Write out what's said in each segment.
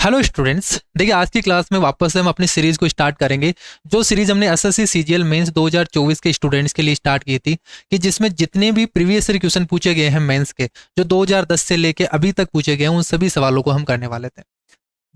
Hello students, देखिए आज की क्लास में वापस से हम अपनी सीरीज को स्टार्ट करेंगे। जो सीरीज हमने एसएससी सीजीएल मेंस 2024 के स्टूडेंट्स के लिए स्टार्ट की थी, कि जिसमें जितने भी प्रीवियस ईयर क्वेश्चन पूछे गए हैं मेंस के, जो 2010 से लेके अभी तक पूछे गए हैं, उन सभी सवालों को हम करने वाले थे।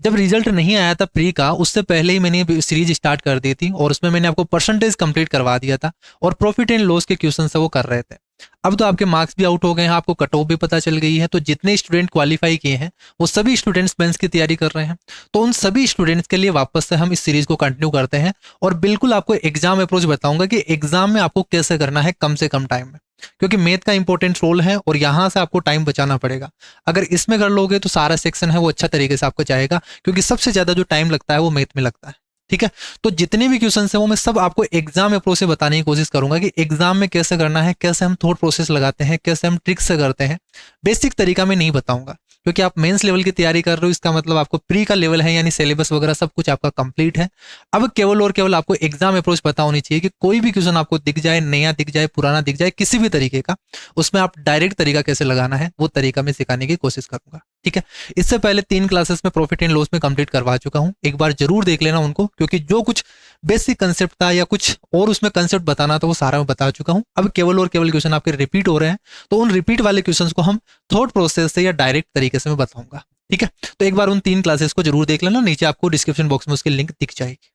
जब रिजल्ट नहीं आया था प्री का, उससे पहले ही मैंने सीरीज स्टार्ट कर दी थी और उसमें मैंने आपको परसेंटेज कंप्लीट करवा दिया था और प्रॉफिट एंड लॉस के क्वेश्चन से वो कर रहे थे। अब तो आपके मार्क्स भी आउट हो गए हैं, आपको कट ऑफ भी पता चल गई है, तो जितने स्टूडेंट क्वालिफाई किए हैं वो सभी स्टूडेंट्स मेंस की तैयारी कर रहे हैं। तो उन सभी स्टूडेंट्स के लिए वापस से हम इस सीरीज को कंटिन्यू करते हैं और बिल्कुल आपको एग्जाम अप्रोच बताऊंगा कि एग्जाम में आपको कैसे करना है कम से कम टाइम में, क्योंकि मैथ का इंपॉर्टेंट रोल है और यहाँ से आपको टाइम बचाना पड़ेगा। अगर इसमें कर लोगे तो सारा सेक्शन है वो अच्छा तरीके से आपको जाएगा, क्योंकि सबसे ज्यादा जो टाइम लगता है वो मैथ में लगता है। ठीक है, तो जितने भी क्वेश्चन है वो मैं सब आपको एग्जाम अप्रोच से बताने की कोशिश करूंगा कि एग्जाम में कैसे करना है, कैसे हम थॉट प्रोसेस लगाते हैं, कैसे हम ट्रिक्स से करते हैं। बेसिक तरीका में नहीं बताऊंगा, क्योंकि आप मेंस लेवल की तैयारी कर रहे हो, इसका मतलब आपको प्री का लेवल है, यानी सिलेबस वगैरह सब कुछ आपका कंप्लीट है। अब केवल और केवल आपको एग्जाम अप्रोच पता होनी चाहिए कि कोई भी क्वेश्चन आपको दिख जाए, नया दिख जाए, पुराना दिख जाए, किसी भी तरीके का, उसमें आप डायरेक्ट तरीका कैसे लगाना है वो तरीका मैं सिखाने की कोशिश करूंगा। ठीक है, इससे पहले 3 क्लासेस में प्रॉफिट एंड लॉस में कंप्लीट करवा चुका हूं, एक बार जरूर देख लेना उनको, क्योंकि जो कुछ बेसिक कंसेप्ट था या कुछ और उसमें कंसेप्ट बताना था वो सारा मैं बता चुका हूं। अब केवल और केवल क्वेश्चन आपके रिपीट हो रहे हैं, तो उन रिपीट वाले क्वेश्चंस को हम थॉट प्रोसेस से या डायरेक्ट तरीके से मैं बताऊंगा। ठीक है, तो एक बार उन 3 क्लासेस को जरूर देख लेना, नीचे आपको डिस्क्रिप्शन बॉक्स में उसकी लिंक दिख जाएगी।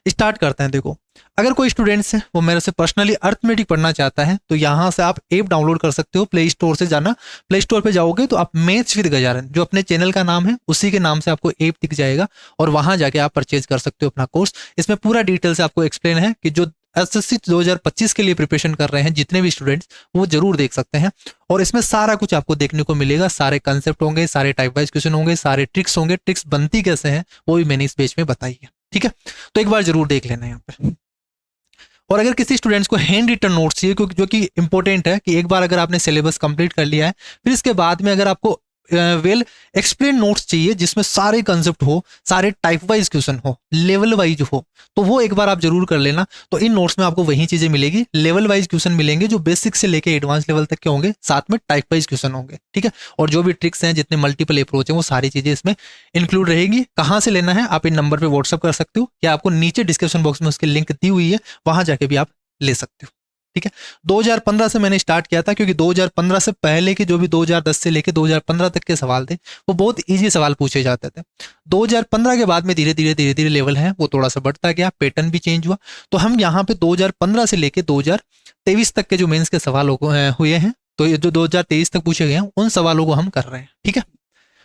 स्टार्ट करते हैं। देखो, अगर कोई स्टूडेंट्स है वो मेरे से पर्सनली अर्थमेटिक पढ़ना चाहता है, तो यहाँ से आप ऐप डाउनलोड कर सकते हो। प्ले स्टोर से जाना, प्ले स्टोर पे जाओगे तो आप मैथ्स विद गजानन, जो अपने चैनल का नाम है उसी के नाम से आपको ऐप दिख जाएगा और वहां जाके आप परचेज कर सकते हो अपना कोर्स। इसमें पूरा डिटेल से आपको एक्सप्लेन है कि जो एसएससी 2025 के लिए प्रिपरेशन कर रहे हैं जितने भी स्टूडेंट्स, वो जरूर देख सकते हैं। और इसमें सारा कुछ आपको देखने को मिलेगा, सारे कंसेप्ट होंगे, सारे टाइप वाइज क्वेश्चन होंगे, सारे ट्रिक्स होंगे, ट्रिक्स बनती कैसे हैं वो भी मैंने इस पेज में बताई है। ठीक है, तो एक बार जरूर देख लेना यहाँ पे। और अगर किसी स्टूडेंट्स को हैंड रिटन नोट्स चाहिए, क्योंकि जो कि इंपॉर्टेंट है कि एक बार अगर आपने सिलेबस कंप्लीट कर लिया है, फिर इसके बाद में अगर आपको वेल एक्सप्लेन नोट्स चाहिए जिसमें सारे कंसेप्ट हो, सारे टाइप वाइज क्वेश्चन हो, लेवल वाइज हो, तो वो एक बार आप जरूर कर लेना। तो इन नोट्स में आपको वही चीजें मिलेगी, लेवल वाइज क्वेश्चन मिलेंगे जो बेसिक से लेके एडवांस लेवल तक के होंगे, साथ में टाइप वाइज क्वेश्चन होंगे। ठीक है, और जो भी ट्रिक्स हैं, जितने मल्टीपल अप्रोच हैं, वो सारी चीजें इसमें इंक्लूड रहेगी। कहाँ से लेना है आप इन नंबर पर व्हाट्सअप कर सकते हो, या आपको नीचे डिस्क्रिप्शन बॉक्स में उसकी लिंक दी हुई है, वहां जाके भी आप ले सकते हो। ठीक है, 2015 से मैंने स्टार्ट किया था, क्योंकि 2015 से पहले के जो भी 2010 से लेके 2015 तक के सवाल थे वो बहुत इजी सवाल पूछे जाते थे। 2015 के बाद में धीरे धीरे लेवल है वो थोड़ा सा बढ़ता गया, पैटर्न भी चेंज हुआ। तो हम यहाँ पे 2015 से लेके 2023 तक के जो मेंस के सवाल हुए हैं, तो ये जो 2023 तक पूछे गए हैं उन सवालों को हम कर रहे हैं। ठीक है,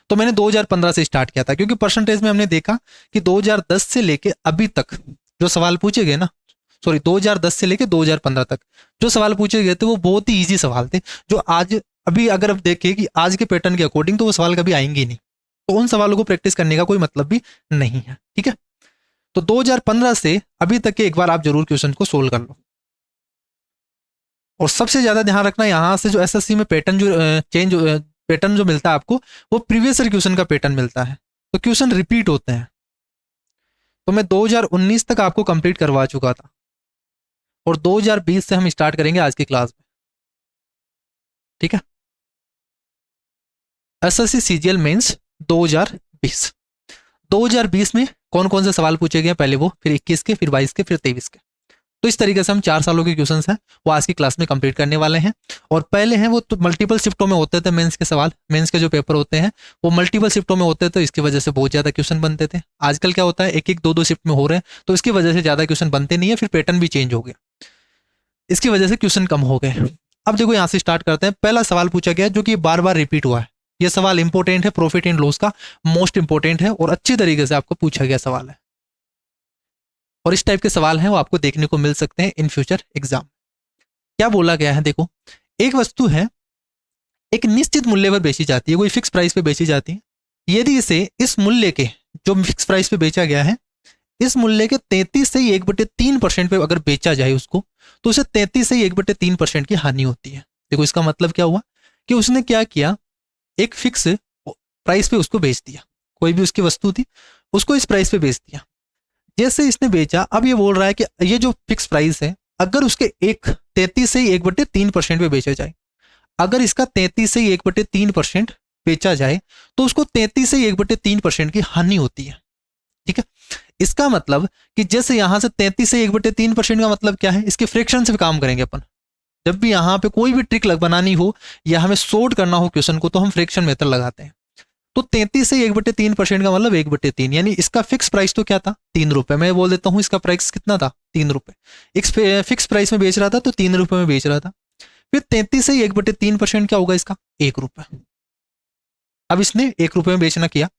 तो मैंने 2015 से स्टार्ट किया था, क्योंकि परसेंटेज में हमने देखा कि 2010 से लेके अभी तक जो सवाल पूछे गए ना, सॉरी 2010 से लेके 2015 तक जो सवाल पूछे गए थे वो बहुत ही इजी सवाल थे, जो आज अभी अगर आप देखें कि आज के पैटर्न के अकॉर्डिंग तो वो सवाल कभी आएंगे ही नहीं, तो उन सवालों को प्रैक्टिस करने का कोई मतलब भी नहीं है। ठीक है, तो 2015 से अभी तक के एक बार आप जरूर क्वेश्चन को सोल्व कर लो। और सबसे ज्यादा ध्यान रखना, यहाँ से जो एसएससी में पैटर्न जो मिलता है आपको, वो प्रीवियस ईयर क्वेश्चन का पैटर्न मिलता है, तो क्वेश्चन रिपीट होते हैं। तो मैं 2019 तक आपको कंप्लीट करवा चुका था और 2020 से हम स्टार्ट करेंगे आज की क्लास में। ठीक है, एसएससी सीजीएल मेंस 2020। 2020 में कौन कौन से सवाल पूछे गए पहले वो, फिर 21 के, फिर 22 के, फिर 23 के। तो इस तरीके से हम 4 सालों के क्वेश्चंस हैं वो आज की क्लास में कंप्लीट करने वाले हैं। और पहले हैं वो तो मल्टीपल शिफ्टों में होते थे मेंस के सवाल, मेंस के जो पेपर होते हैं वो मल्टीपल शिफ्टों में होते थे, इसकी वजह से बहुत ज्यादा क्वेश्चन बनते थे। आजकल क्या होता है, एक एक दो दो शिफ्ट में हो रहे हैं, तो इसकी वजह से ज्यादा क्वेश्चन बनते नहीं है, फिर पैटर्न भी चेंज हो गया, इसकी वजह से क्वेश्चन कम हो गए। अब देखो यहाँ से स्टार्ट करते हैं। पहला सवाल पूछा गया जो कि बार बार रिपीट हुआ है, यह सवाल इंपॉर्टेंट है, प्रॉफिट एंड लॉस का मोस्ट इंपॉर्टेंट है और अच्छी तरीके से आपको पूछा गया सवाल है। और इस टाइप के सवाल हैं वो आपको देखने को मिल सकते हैं इन फ्यूचर एग्जाम। क्या बोला गया है, देखो, एक वस्तु है एक निश्चित मूल्य पर बेची जाती है, कोई फिक्स प्राइस पे बेची जाती है। यदि इसे इस मूल्य के, जो फिक्स प्राइस पे बेचा गया है, इस मूल्य के 33 से ही 1/3% पे अगर बेचा जाए उसको, तो उसे 33 से ही 1/3% की हानि होती है। देखो इसका मतलब क्या हुआ कि उसने क्या किया, एक फिक्स प्राइस पे उसको बेच दिया, कोई भी उसकी वस्तु थी उसको इस प्राइस पे बेच दिया। जैसे इसने बेचा, अब ये बोल रहा है कि ये जो फिक्स प्राइस है अगर उसके 33 से ही 1/3% पे बेचा जाए, अगर इसका 33 से ही 1/3% बेचा जाए तो उसको 33 से 1/3% की हानि होती है। ठीक है, इसका मतलब कि जैसे यहां से 33 से 1/3% का मतलब क्या है, इसके फ्रैक्शन से काम करेंगे अपन। जब भी यहाँ पे कोई भी ट्रिक बनानी हो या हमें सोर्ट करना हो क्वेश्चन को तो हम फ्रैक्शन मेथड लगाते हैं। तो 33 से 1/3% का मतलब 1/3, यानी इसका फिक्स प्राइस तो क्या था, 3 रुपए। मैं बोल देता हूँ इसका प्राइस कितना था, 3 रुपए। एक फिक्स प्राइस में बेच रहा था तो 3 रुपए में बेच रहा था। फिर 33 से 1/3% क्या होगा इसका, 1 रुपए। अब इसने 1 रुपए में बेचना किया,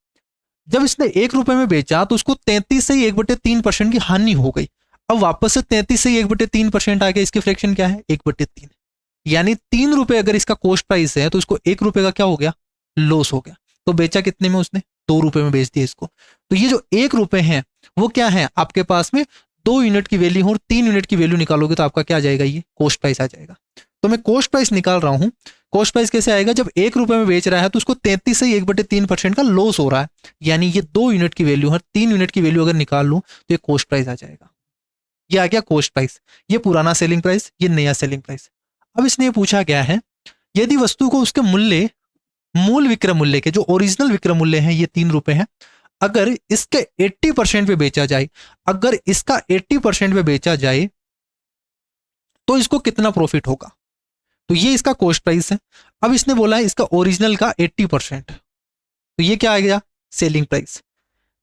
जब इसने 1 रुपए में बेचा तो उसको 33 से 1/3% की हानि हो गई। अब वापस से 33 से 1/3% आ गया, इसकी फ्रैक्शन क्या है, 1/3। यानी 3 रुपए अगर इसका कॉस्ट प्राइस है तो इसको 1 रुपए का क्या हो गया, लॉस हो गया। तो बेचा कितने में उसने, 2 रुपए में बेच दिया इसको। तो ये जो 1 रुपए है वो क्या है आपके पास में, 2 यूनिट की वैल्यू और 3 यूनिट की वैल्यू निकालोगे तो आपका क्या आ जाएगा, ये कॉस्ट प्राइस आ जाएगा। तो मैं कॉस्ट प्राइस निकाल रहा हूं। कॉस्ट प्राइस कैसे आएगा, जब 1 रुपए में बेच रहा है तो उसको 33 से 1/3% का लॉस हो रहा है, यानी ये 2 यूनिट की वैल्यू है, 3 यूनिट की वैल्यू अगर निकाल लूं तो ये कॉस्ट प्राइस आ जाएगा। ये आ गया कॉस्ट प्राइस, ये पुराना सेलिंग प्राइस, ये नया सेलिंग प्राइस। अब इसने ये पूछा गया है, यदि वस्तु को उसके मूल्य, मूल विक्रय मूल्य के, जो ओरिजिनल विक्रय मूल्य है ये 3 रुपए है, अगर इसके 80% पे बेचा जाए, अगर इसका 80% पे बेचा जाए तो इसको कितना प्रॉफिट होगा। तो ये इसका कॉस्ट प्राइस है। अब इसने बोला है इसका ओरिजिनल का 80%, तो ये क्या आ गया, सेलिंग प्राइस।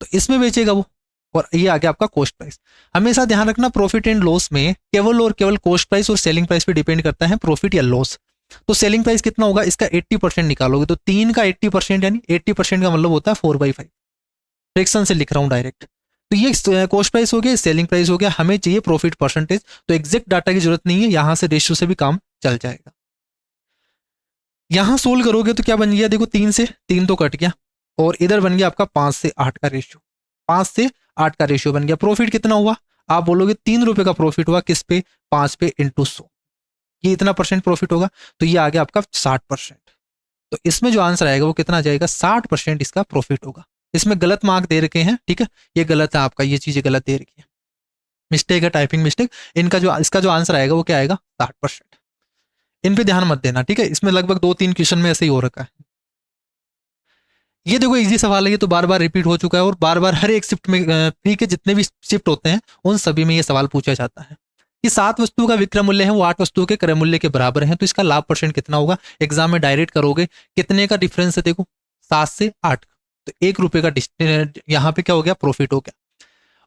तो इसमें बेचेगा वो, और ये आ गया आपका कॉस्ट प्राइस। हमेशा ध्यान रखना प्रॉफिट एंड लॉस में केवल और केवल कॉस्ट प्राइस और सेलिंग प्राइस पे डिपेंड करता है प्रॉफिट या लॉस। तो सेलिंग प्राइस कितना होगा, इसका 80% निकालोगे तो 3 का 80%, यानी 80% का मतलब होता है 4/5। फ्रैक्शन से लिख रहा हूं डायरेक्ट। तो ये कॉस्ट प्राइस हो गया, सेलिंग प्राइस हो गया, हमें चाहिए प्रॉफिट परसेंटेज। तो एग्जैक्ट डाटा की जरूरत नहीं है, यहां से रेशियो से भी काम चल जाएगा। यहां सोल्व करोगे तो क्या बन गया, देखो 3 से 3 तो कट गया, और इधर बन गया आपका 5 से 8 का रेशियो। 5 से 8 का रेशियो बन गया। प्रॉफिट कितना हुआ, आप बोलोगे 3 रुपए का प्रॉफिट हुआ, किस पे, 5 पे इंटू 100, ये इतना परसेंट प्रॉफिट होगा। तो ये आ गया आपका 60%। तो इसमें जो आंसर आएगा वो कितना आ जाएगा, 60% इसका प्रॉफिट होगा। इसमें गलत मार्क दे रखे हैं, ठीक है, ये गलत है आपका, ये चीजें गलत दे रखी है, मिस्टेक है, टाइपिंग मिस्टेक। इनका जो इसका जो आंसर आएगा वो क्या आएगा, 60%। इन पे ध्यान मत देना, ठीक है, इसमें लगभग 2-3 क्वेश्चन में ऐसे ही हो रखा है। ये देखो इजी सवाल है, ये तो बार बार रिपीट हो चुका है, और बार बार हर एक शिफ्ट में, प्री के जितने भी शिफ्ट होते हैं उन सभी में ये सवाल पूछा जाता है कि 7 वस्तुओं का विक्रय मूल्य है वो 8 वस्तुओं के क्रय मूल्य के बराबर है, तो इसका लाभ परसेंट कितना होगा। एग्जाम में डायरेक्ट करोगे, कितने का डिफरेंस है, देखो 7 से 8, तो 1 रुपए का यहाँ पे क्या हो गया, प्रॉफिट हो गया।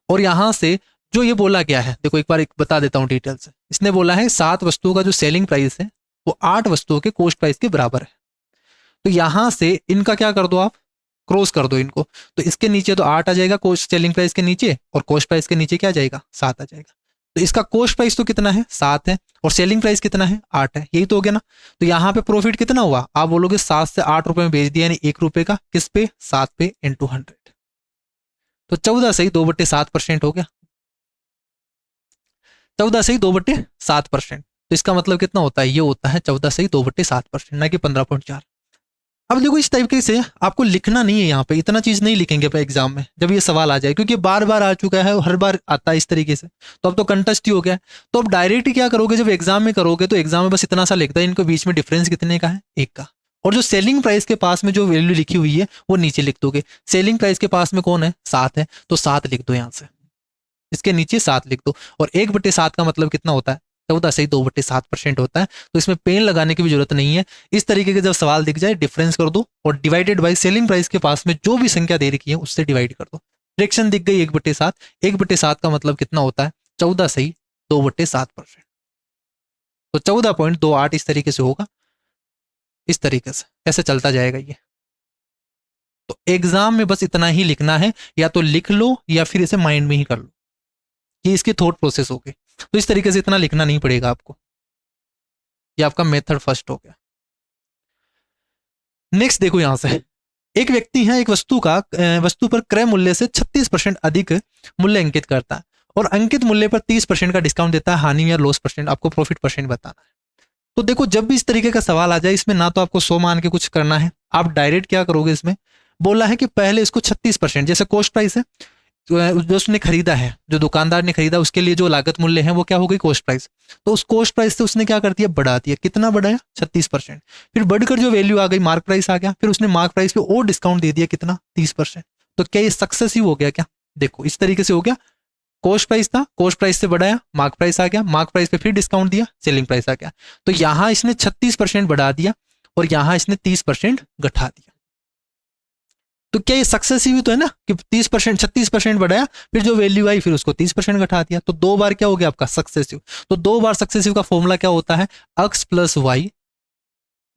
और यहां से जो ये बोला गया है, देखो एक बार एक बता देता हूँ डिटेल से। इसने बोला है 7 वस्तुओं का जो सेलिंग प्राइस है वो 8 वस्तुओं के कॉस्ट प्राइस के बराबर है। तो यहां से इनका क्या कर दो, आप क्रॉस कर दो इनको, तो इसके नीचे तो 8 आ जाएगा कॉस्ट सेलिंग प्राइस के नीचे, और कॉस्ट प्राइस के नीचे क्या आ जाएगा, 7 आ जाएगा। तो इसका कॉस्ट प्राइस तो कितना है, 7 है, और सेलिंग प्राइस कितना है, 8 है, यही तो हो गया ना। तो यहाँ पे प्रॉफिट कितना हुआ, आप बोलोगे 7 से 8 रुपए में बेच दिया, यानी 1 रुपए का, किस पे, 7 पे इंटू 100। तो 14 से ही 2/7% हो गया, 14 से ही 2/7%। तो इसका मतलब कितना होता है, ये होता है 14 से ही 2/7%, ना कि 15.4। अब देखो इस तरीके से आपको लिखना नहीं है, यहाँ पे इतना चीज नहीं लिखेंगे पे एग्जाम में जब ये सवाल आ जाए, क्योंकि बार बार आ चुका है, हर बार आता है इस तरीके से। तो अब तो कंटेस्ट ही हो गया है। तो अब डायरेक्ट ही क्या करोगे, जब एग्जाम में करोगे तो एग्जाम में बस इतना सा लिखता है, इनको बीच में डिफरेंस कितने का है, 1 का। और जो सेलिंग प्राइस के पास में जो वैल्यू लिखी हुई है वो नीचे लिख दोगे। सेलिंग प्राइस के पास में कौन है, 7 है, तो 7 लिख दो यहाँ से, इसके नीचे 7 लिख दो। और 1/7 का मतलब कितना होता है, 14 से ही 2/7% होता है। तो इसमें पेन लगाने की भी जरूरत नहीं है। इस तरीके के जब सवाल दिख जाए डिफरेंस कर दो, और डिवाइडेड बाई सेलिंग प्राइस के पास में जो भी संख्या दे रखी है उससे डिवाइड कर दो। फ्रैक्शन दिख गई 1/7, 1/7 का मतलब कितना होता है, 14 से ही 2/7%। तो 14.28 इस तरीके से होगा, इस तरीके से ऐसे चलता जाएगा ये। तो एग्जाम में बस इतना ही लिखना है, या तो लिख लो या फिर इसे माइंड में ही कर लो, ये इसकी थॉट प्रोसेस होगी। तो इस तरीके से इतना लिखना नहीं पड़ेगा आपको। ये आपका मेथड फर्स्ट हो गया। नेक्स्ट देखो यहां से, एक व्यक्ति है एक वस्तु पर क्रय मूल्य से 36% अधिक मूल्य अंकित करता है, और अंकित मूल्य पर 30% का डिस्काउंट देता है। हानि या लॉस परसेंट, आपको प्रॉफिट परसेंट बताना है। तो देखो जब भी इस तरीके का सवाल आ जाए, इसमें ना तो आपको 100 मान के कुछ करना है, आप डायरेक्ट क्या करोगे, इसमें बोला है कि पहले इसको 36%, जैसे कॉस्ट प्राइस है, जो उसने खरीदा है, जो दुकानदार ने खरीदा, उसके लिए जो लागत मूल्य है वो क्या हो गई, कॉस्ट प्राइस। तो उस कॉस्ट प्राइस से उसने क्या कर दिया, बढ़ा दिया। कितना बढ़ाया, 36%। फिर बढ़कर जो वैल्यू आ गई, मार्क प्राइस आ गया, फिर उसने मार्क प्राइस पे और डिस्काउंट दे दिया, कितना, 30%। तो क्या ये सक्सेसिव हो गया क्या, देखो इस तरीके से हो गया। कॉस्ट प्राइस था, कॉस्ट प्राइस से बढ़ाया, मार्क प्राइस आ गया, मार्क प्राइस पे फिर डिस्काउंट दिया, सेलिंग प्राइस आ गया। तो यहां इसने 36% बढ़ा दिया और यहां इसने 30% घटा दिया। तो क्या ये सक्सेसिव ही तो है ना, कि 30%, 36% बढ़ाया, फिर जो वैल्यू आई फिर उसको 30% घटा दिया। तो 2 बार क्या हो गया आपका, सक्सेसिव। तो 2 बार सक्सेसिव का फॉर्मूला क्या होता है, x plus y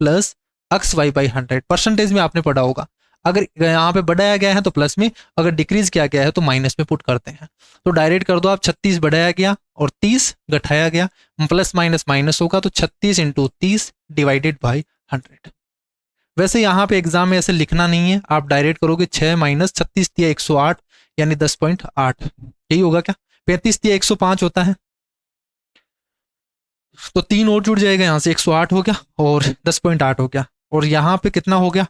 plus x y by 100। Percentage में आपने पढ़ा होगा, अगर यहाँ पे बढ़ाया गया है तो प्लस में, अगर डिक्रीज किया गया है तो माइनस में पुट करते हैं। तो डायरेक्ट कर दो आप, 36 बढ़ाया गया और 30 घटाया गया, प्लस माइनस माइनस होगा, तो 36 इंटू 30 डिवाइडेड बाई 100। वैसे यहाँ पे एग्जाम में ऐसे लिखना नहीं है, आप डायरेक्ट करोगे 6 माइनस 36 दिया 108 यानी 10.8, यही होगा क्या। 35 दिया 105 होता है, तो 3 और जुड़ जाएगा, यहाँ से 108 हो गया और 10.8 हो गया, और यहाँ पे कितना हो गया,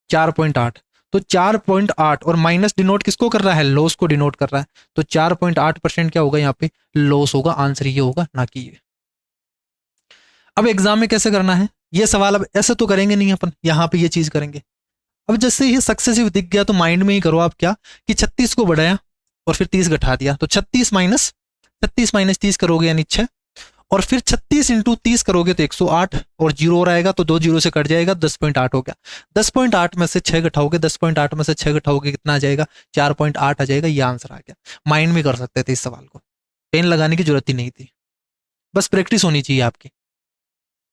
4.8। तो 4.8 और माइनस डिनोट किसको कर रहा है, लॉस को डिनोट कर रहा है। तो 4.8% क्या होगा यहाँ पे, लॉस होगा। आंसर ये होगा, ना कि ये। अब एग्जाम में कैसे करना है ये सवाल, अब ऐसे तो करेंगे नहीं अपन, यहाँ पे ये चीज करेंगे। अब जैसे ये सक्सेसिव दिख गया तो माइंड में ही करो आप क्या, कि 36 को बढ़ाया और फिर 30 घटा दिया, तो 36 माइनस 30 करोगे यानी 6, और फिर 36 इंटू 30 करोगे तो 108, और जीरो और आएगा तो 2 जीरो से कट जाएगा, 10.8 हो गया। 10.8 में से 6 घटाओगे, 10.8 में से 6 घटाओगे कितना आ जाएगा, 4.8 आ जाएगा। ये आंसर आ गया। माइंड में कर सकते थे इस सवाल को, पेन लगाने की जरूरत ही नहीं थी, बस प्रैक्टिस होनी चाहिए आपकी।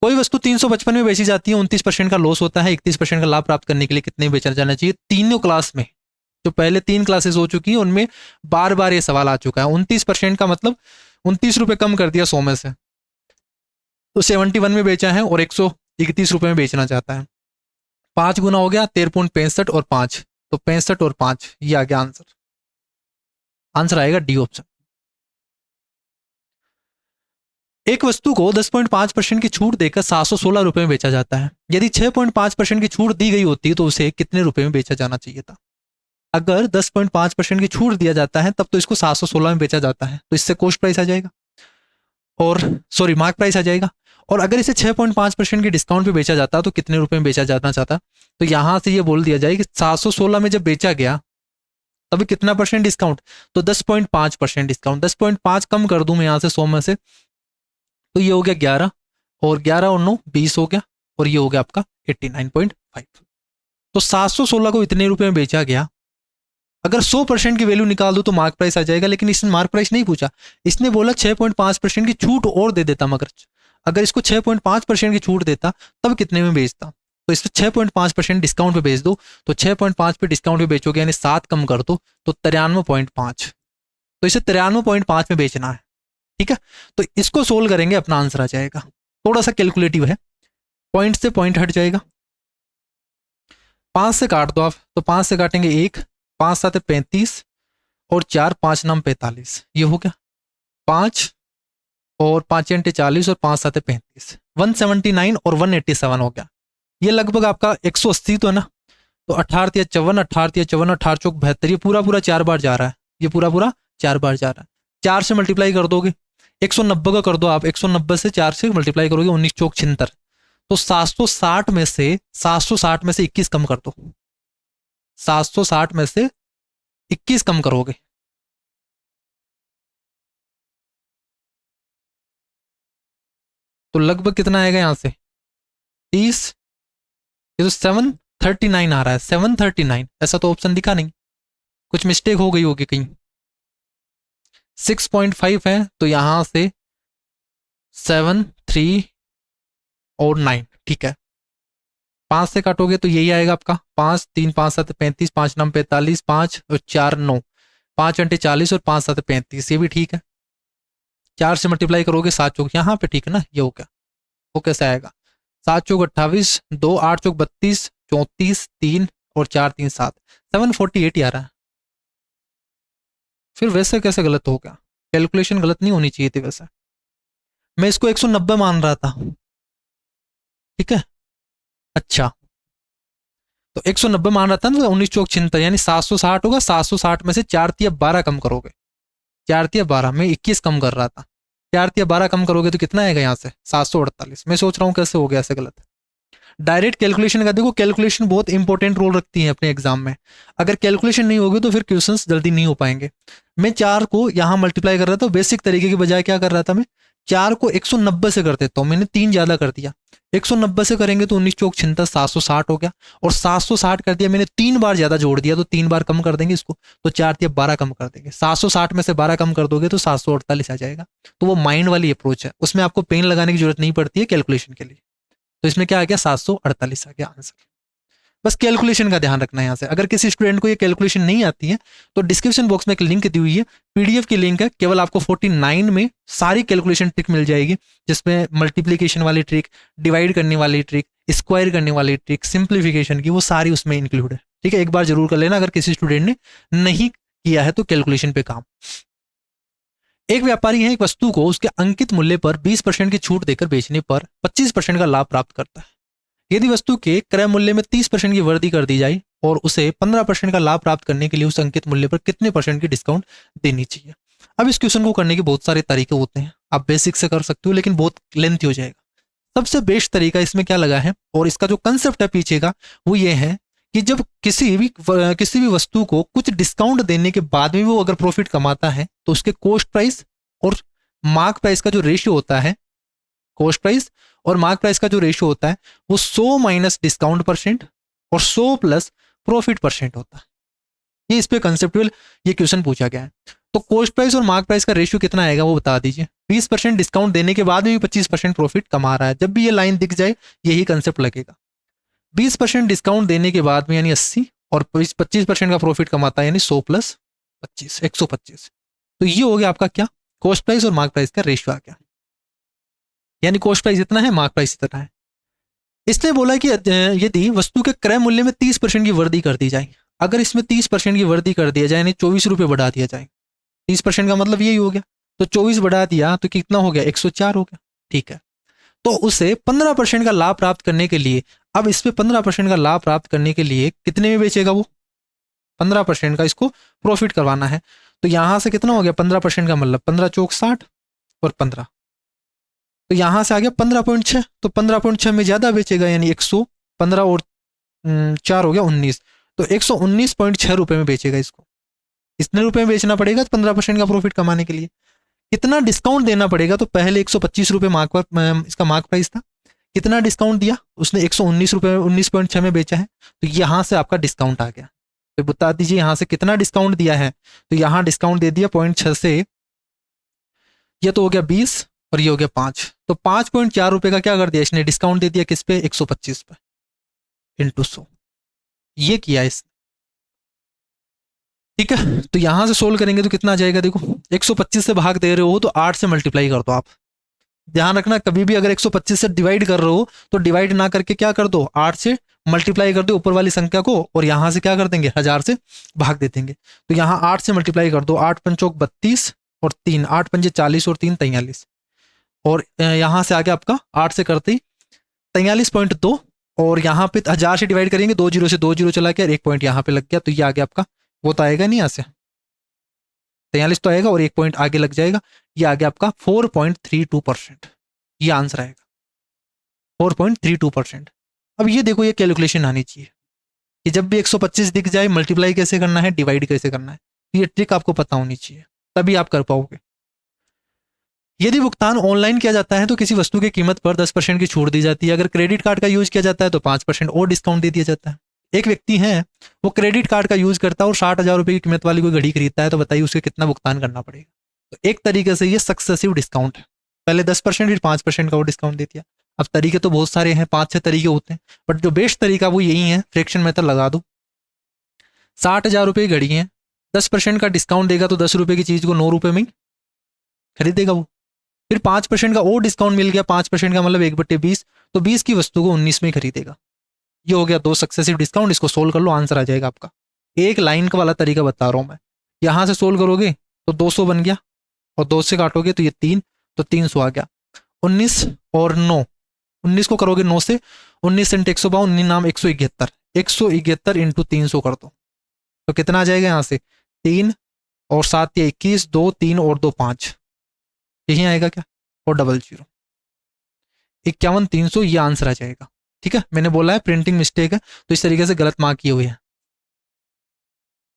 कोई वस्तु 355 में बेची जाती है, 29% का लॉस होता है, 31% का लाभ प्राप्त करने के लिए कितने बेचा जाना चाहिए। तीनों क्लास में, जो पहले 3 क्लासेस हो चुकी है उनमें बार बार ये सवाल आ चुका है। 29% का मतलब 29 रुपए कम कर दिया 100 में से, तो 71 में बेचा है और 131 रुपए में बेचना चाहता है। 5 गुना हो गया, 13.65 और 5, तो 65 और 5, ये आ गया आंसर। आंसर आएगा डी ऑप्शन। एक वस्तु को 10.5% की छूट देकर 716 रुपए में बेचा जाता है। यदि 6.5% की छूट दी गई होती तो उसे कितने रुपए में बेचा जाना चाहिए था। अगर 10.5% की छूट दिया जाता है तब तो इसको 716 में बेचा जाता है, तो इससे कॉस्ट प्राइस आ जाएगा, और सॉरी मार्क प्राइस आ जाएगा। और अगर इसे 6.5% की डिस्काउंट पे बेचा जाता तो कितने रुपए में बेचा जाना चाहता। तो यहां से ये बोल दिया जाए कि 716 में जब बेचा गया तभी कितना परसेंट डिस्काउंट, तो 10.5% डिस्काउंट। 10.5 कम कर दूं मैं यहाँ से 100 में से, तो ये हो गया 11, और 11 और 9 20 हो गया, और ये हो गया आपका 89.5। तो 716 को इतने रुपए में बेचा गया। अगर 100% की वैल्यू निकाल दो तो मार्क प्राइस आ जाएगा, लेकिन इसने मार्क प्राइस नहीं पूछा, इसने बोला 6.5% की छूट और दे देता। मगर अगर इसको 6.5% की छूट देता तब कितने में बेचता, तो इसमें 6.5% डिस्काउंट पे बेच दो, तो 6.5 पे डिस्काउंट पे बेचोगे यानी 7 कम कर दो तो 93.5, तो इसे 93.5 में बेचना है। ठीक है, तो इसको सोल्व करेंगे, अपना आंसर आ जाएगा। थोड़ा सा कैलकुलेटिव है, पॉइंट से पॉइंट हट जाएगा। 5 से काट दो आप, तो 5 से काटेंगे 1, 5 7 35 और 4 5 9 45, ये हो गया 5, और 5 अंटे 40 और 5 7 35, 179 और 187 हो गया। ये लगभग आपका 180 तो है ना। तो 18 या 54, 18 या 54, 18 चौक 72, ये पूरा पूरा 4 बार जा रहा है, ये पूरा पूरा 4 बार जा रहा है। 4 से मल्टीप्लाई कर दोगे, 190 का कर दो आप, 190 से 4 से मल्टीप्लाई करोगे, 19 चौक 76, तो 760 में से 21 कम कर दो। 760 में से 21 कम करोगे तो लगभग कितना आएगा यहाँ से 30, ये तो 739 आ रहा है, 739। ऐसा तो ऑप्शन दिखा नहीं, कुछ मिस्टेक हो गई होगी कहीं। 6.5 है तो यहां से 7 3 और 9, ठीक है। 5 से काटोगे तो यही आएगा आपका 5 3 5 7 35, 5 9 45, 5 और 4 9, 5 अंटे 40 और 5 7 35, ये भी ठीक है। 4 से मल्टीप्लाई करोगे 7 चौक, यहाँ पे ठीक है ना, ये हो गया। वो कैसे आएगा, 7 चौक 28, 2 8 चौक 32, 34 3 और 4 3 7, 748 आ रहा है। फिर वैसे कैसे गलत हो गया, कैलकुलेशन गलत नहीं होनी चाहिए थी वैसे। मैं इसको 190 मान रहा था, ठीक है। अच्छा, तो 190 मान रहा था ना, 19 चौक 76 यानी 760 होगा। 760 में से 4×12 कम करोगे, 4×12 में 21 कम कर रहा था, 4×12 कम करोगे तो कितना आएगा यहाँ से 748। मैं सोच रहा हूँ कैसे हो गया ऐसे गलत। डायरेक्ट कैलकुलेशन का देखो, कैलकुलेशन बहुत इंपॉर्टेंट रोल रखती है अपने एग्जाम में। अगर कैलकुलेशन नहीं होगी तो फिर क्वेश्चंस जल्दी नहीं हो पाएंगे। मैं 4 को यहाँ मल्टीप्लाई कर रहा था, बेसिक तरीके के बजाय क्या कर रहा था मैं, 4 को 190 से कर देता हूँ, मैंने 3 ज्यादा कर दिया। 190 से करेंगे तो 19 चौक 76 760 हो गया, और 760 कर दिया मैंने, 3 बार ज्यादा जोड़ दिया तो 3 बार कम कर देंगे इसको, तो 4×12 कम कर देंगे। 760 में से 12 कम कर दोगे तो 748 आ जाएगा। तो वो माइंड वाली अप्रोच है, उसमें आपको पेन लगाने की जरूरत नहीं पड़ती है कैलकुलेशन के लिए। तो इसमें क्या आ गया 748 आ गया आंसर। बस कैलकुलेशन का ध्यान रखना है यहाँ से। अगर किसी स्टूडेंट को ये कैलकुलेशन नहीं आती है तो डिस्क्रिप्शन बॉक्स में एक लिंक दी हुई है, पीडीएफ की लिंक है, केवल आपको 49 में सारी कैलकुलेशन ट्रिक मिल जाएगी, जिसमें मल्टीप्लीकेशन वाली ट्रिक, डिवाइड करने वाली ट्रिक, स्क्वायर करने वाली ट्रिक, सिंप्लीफिकेशन की, वो सारी उसमें इंक्लूड है। ठीक है, एक बार जरूर कर लेना अगर किसी स्टूडेंट ने नहीं किया है तो कैलकुलेशन पे काम। एक व्यापारी है, एक वस्तु को उसके अंकित मूल्य पर 20% की छूट देकर बेचने पर 25% का लाभ प्राप्त करता है। यदि वस्तु के क्रय मूल्य में 30% की वृद्धि कर दी जाए और उसे 15% का लाभ प्राप्त करने के लिए उस अंकित मूल्य पर कितने % की डिस्काउंट देनी चाहिए। अब इस क्वेश्चन को करने के बहुत सारे तरीके होते हैं, आप बेसिक से कर सकते हो लेकिन बहुत लेंथी हो जाएगा। सबसे बेस्ट तरीका इसमें क्या लगा है, और इसका जो कंसेप्ट है पीछे का, वो ये है कि जब किसी भी वस्तु को कुछ डिस्काउंट देने के बाद में वो अगर प्रॉफिट कमाता है तो उसके कॉस्ट प्राइस और मार्क प्राइस का जो रेशियो होता है, कॉस्ट प्राइस और मार्क प्राइस का जो रेशियो होता है वो 100 माइनस डिस्काउंट परसेंट और 100 प्लस प्रॉफिट परसेंट होता है। ये इस पे कंसेप्चुअल ये क्वेश्चन पूछा गया है। तो कॉस्ट प्राइस और मार्क प्राइस का रेशियो कितना आएगा वो बता दीजिए। 20% डिस्काउंट देने के बाद भी 25% प्रॉफिट कमा रहा है, जब भी ये लाइन दिख जाए यही कंसेप्ट लगेगा। 20% डिस्काउंट देने के बाद में यानी 80 और 25% का प्रॉफिट कमाता है यानी 100 प्लस 25 125। तो ये हो गया आपका क्या, कॉस्ट प्राइस और मार्क प्राइस का रेशियो आ गया, यानी कॉस्ट प्राइस इतना है, मार्क प्राइस इतना है। इसने बोला कि यदि वस्तु के क्रय मूल्य में 30% की वृद्धि कर दी जाए, अगर इसमें 30% की वृद्धि कर दिया जाए यानी 24 रुपये बढ़ा दिया जाए, 30% का मतलब यही हो गया, तो 24 बढ़ा दिया तो कितना हो गया 104 हो गया। ठीक है, तो उसे 15% का लाभ प्राप्त करने के लिए, अब इस पे 15% का लाभ प्राप्त करने के लिए कितने में बेचेगा वो, 15% का इसको प्रॉफिट करवाना है। तो यहां से कितना हो गया 15% का मतलब 15 चौक 60 और 15, तो यहां से आ गया 15.6, तो 15.6 में ज्यादा बेचेगा यानी 115 और 4 हो गया 19, तो 119.6 रुपए में बेचेगा इसको। इतने रुपए में बेचना पड़ेगा 15% का प्रॉफिट कमाने के लिए। कितना डिस्काउंट देना पड़ेगा, तो पहले 125 रुपए इसका मार्क प्राइस था, कितना डिस्काउंट दिया उसने 119 रुपए 19.6 में बेचा है, तो यहां से आपका डिस्काउंट आ गया। तो बता दीजिए यहां से कितना डिस्काउंट दिया है, तो यहां डिस्काउंट दे दिया 0.6 से, ये तो हो गया 20 और ये हो गया 5, तो 5.4 रुपए का क्या कर दिया इसने, डिस्काउंट दे दिया किस पे 125 पे इंटू 100, ये किया इसने। ठीक है, तो यहां से सोल्व करेंगे तो कितना आ जाएगा, देखो 125 से भाग दे रहे हो तो 8 से मल्टीप्लाई कर दो आप। ध्यान रखना कभी भी अगर 125 से डिवाइड कर रहे हो तो डिवाइड ना करके क्या कर दो 8 से मल्टीप्लाई कर दो ऊपर वाली संख्या को, और यहां से क्या कर देंगे 1000 से भाग दे देंगे। तो यहाँ 8 से मल्टीप्लाई कर दो, 8 पंचोक 32 और 3 8 पंजे 40 और 3 43, और यहां से आगे आपका 8 से करते ही 43.2, और यहाँ पे 1000 से डिवाइड करेंगे 2 जीरो से 2 जीरो चला गया और 1 पॉइंट यहाँ पे लग गया, तो ये आगे आपका वो तो आएगा नहीं, यहाँ से 43 तो आएगा और 1 पॉइंट आगे लग जाएगा, ये आगे आपका 4.32%, ये आंसर आएगा 4.32%। अब ये देखो ये कैलकुलेशन आनी चाहिए कि जब भी 125 दिख जाए मल्टीप्लाई कैसे करना है, डिवाइड कैसे करना है, ये ट्रिक आपको पता होनी चाहिए तभी आप कर पाओगे। यदि भुगतान ऑनलाइन किया जाता है तो किसी वस्तु की कीमत पर 10% की छूट दी जाती है, अगर क्रेडिट कार्ड का यूज किया जाता है तो 5% और डिस्काउंट दे दिया जाता है। एक व्यक्ति है वो क्रेडिट कार्ड का यूज करता है और 60,000 रुपए की कीमत वाली कोई घड़ी खरीदता है, तो बताइए उसे कितना भुगतान करना पड़ेगा। तो एक तरीके से ये सक्सेसिव डिस्काउंट है, पहले 10% फिर 5% का वो डिस्काउंट दे दिया। अब तरीके तो बहुत सारे हैं, 5-6 तरीके होते हैं, बट जो बेस्ट तरीका वो यही है, फ्रैक्शन मेथड लगा दो। 60,000 रुपए की घड़ी है, 10% का डिस्काउंट देगा तो 10 रुपए की चीज को 9 रुपए में खरीदेगा वो, फिर 5% का और डिस्काउंट मिल गया, 5% का मतलब 1/20, तो 20 की वस्तु को 19 में खरीदेगा। ये हो गया 2 सक्सेसिव डिस्काउंट, इसको सोल्व कर लो आंसर आ जाएगा आपका। एक लाइन का वाला तरीका बता रहा हूं मैं, यहां से सोल्व करोगे तो 200 बन गया और 2 से काटोगे तो ये 3, तो 300 आ गया। 19 और 9, 19 को करोगे 9 से, 19 से 152, 19 नाम 171, 171 इंटू 300 कर दो तो कितना आ जाएगा यहाँ से 3 और 7 या 21, 2 3 और 2 5, यही आएगा क्या, और 00 51 300 ये आंसर आ जाएगा। ठीक है, मैंने बोला है प्रिंटिंग मिस्टेक है तो इस तरीके से गलत मार्क किए हुए हैं।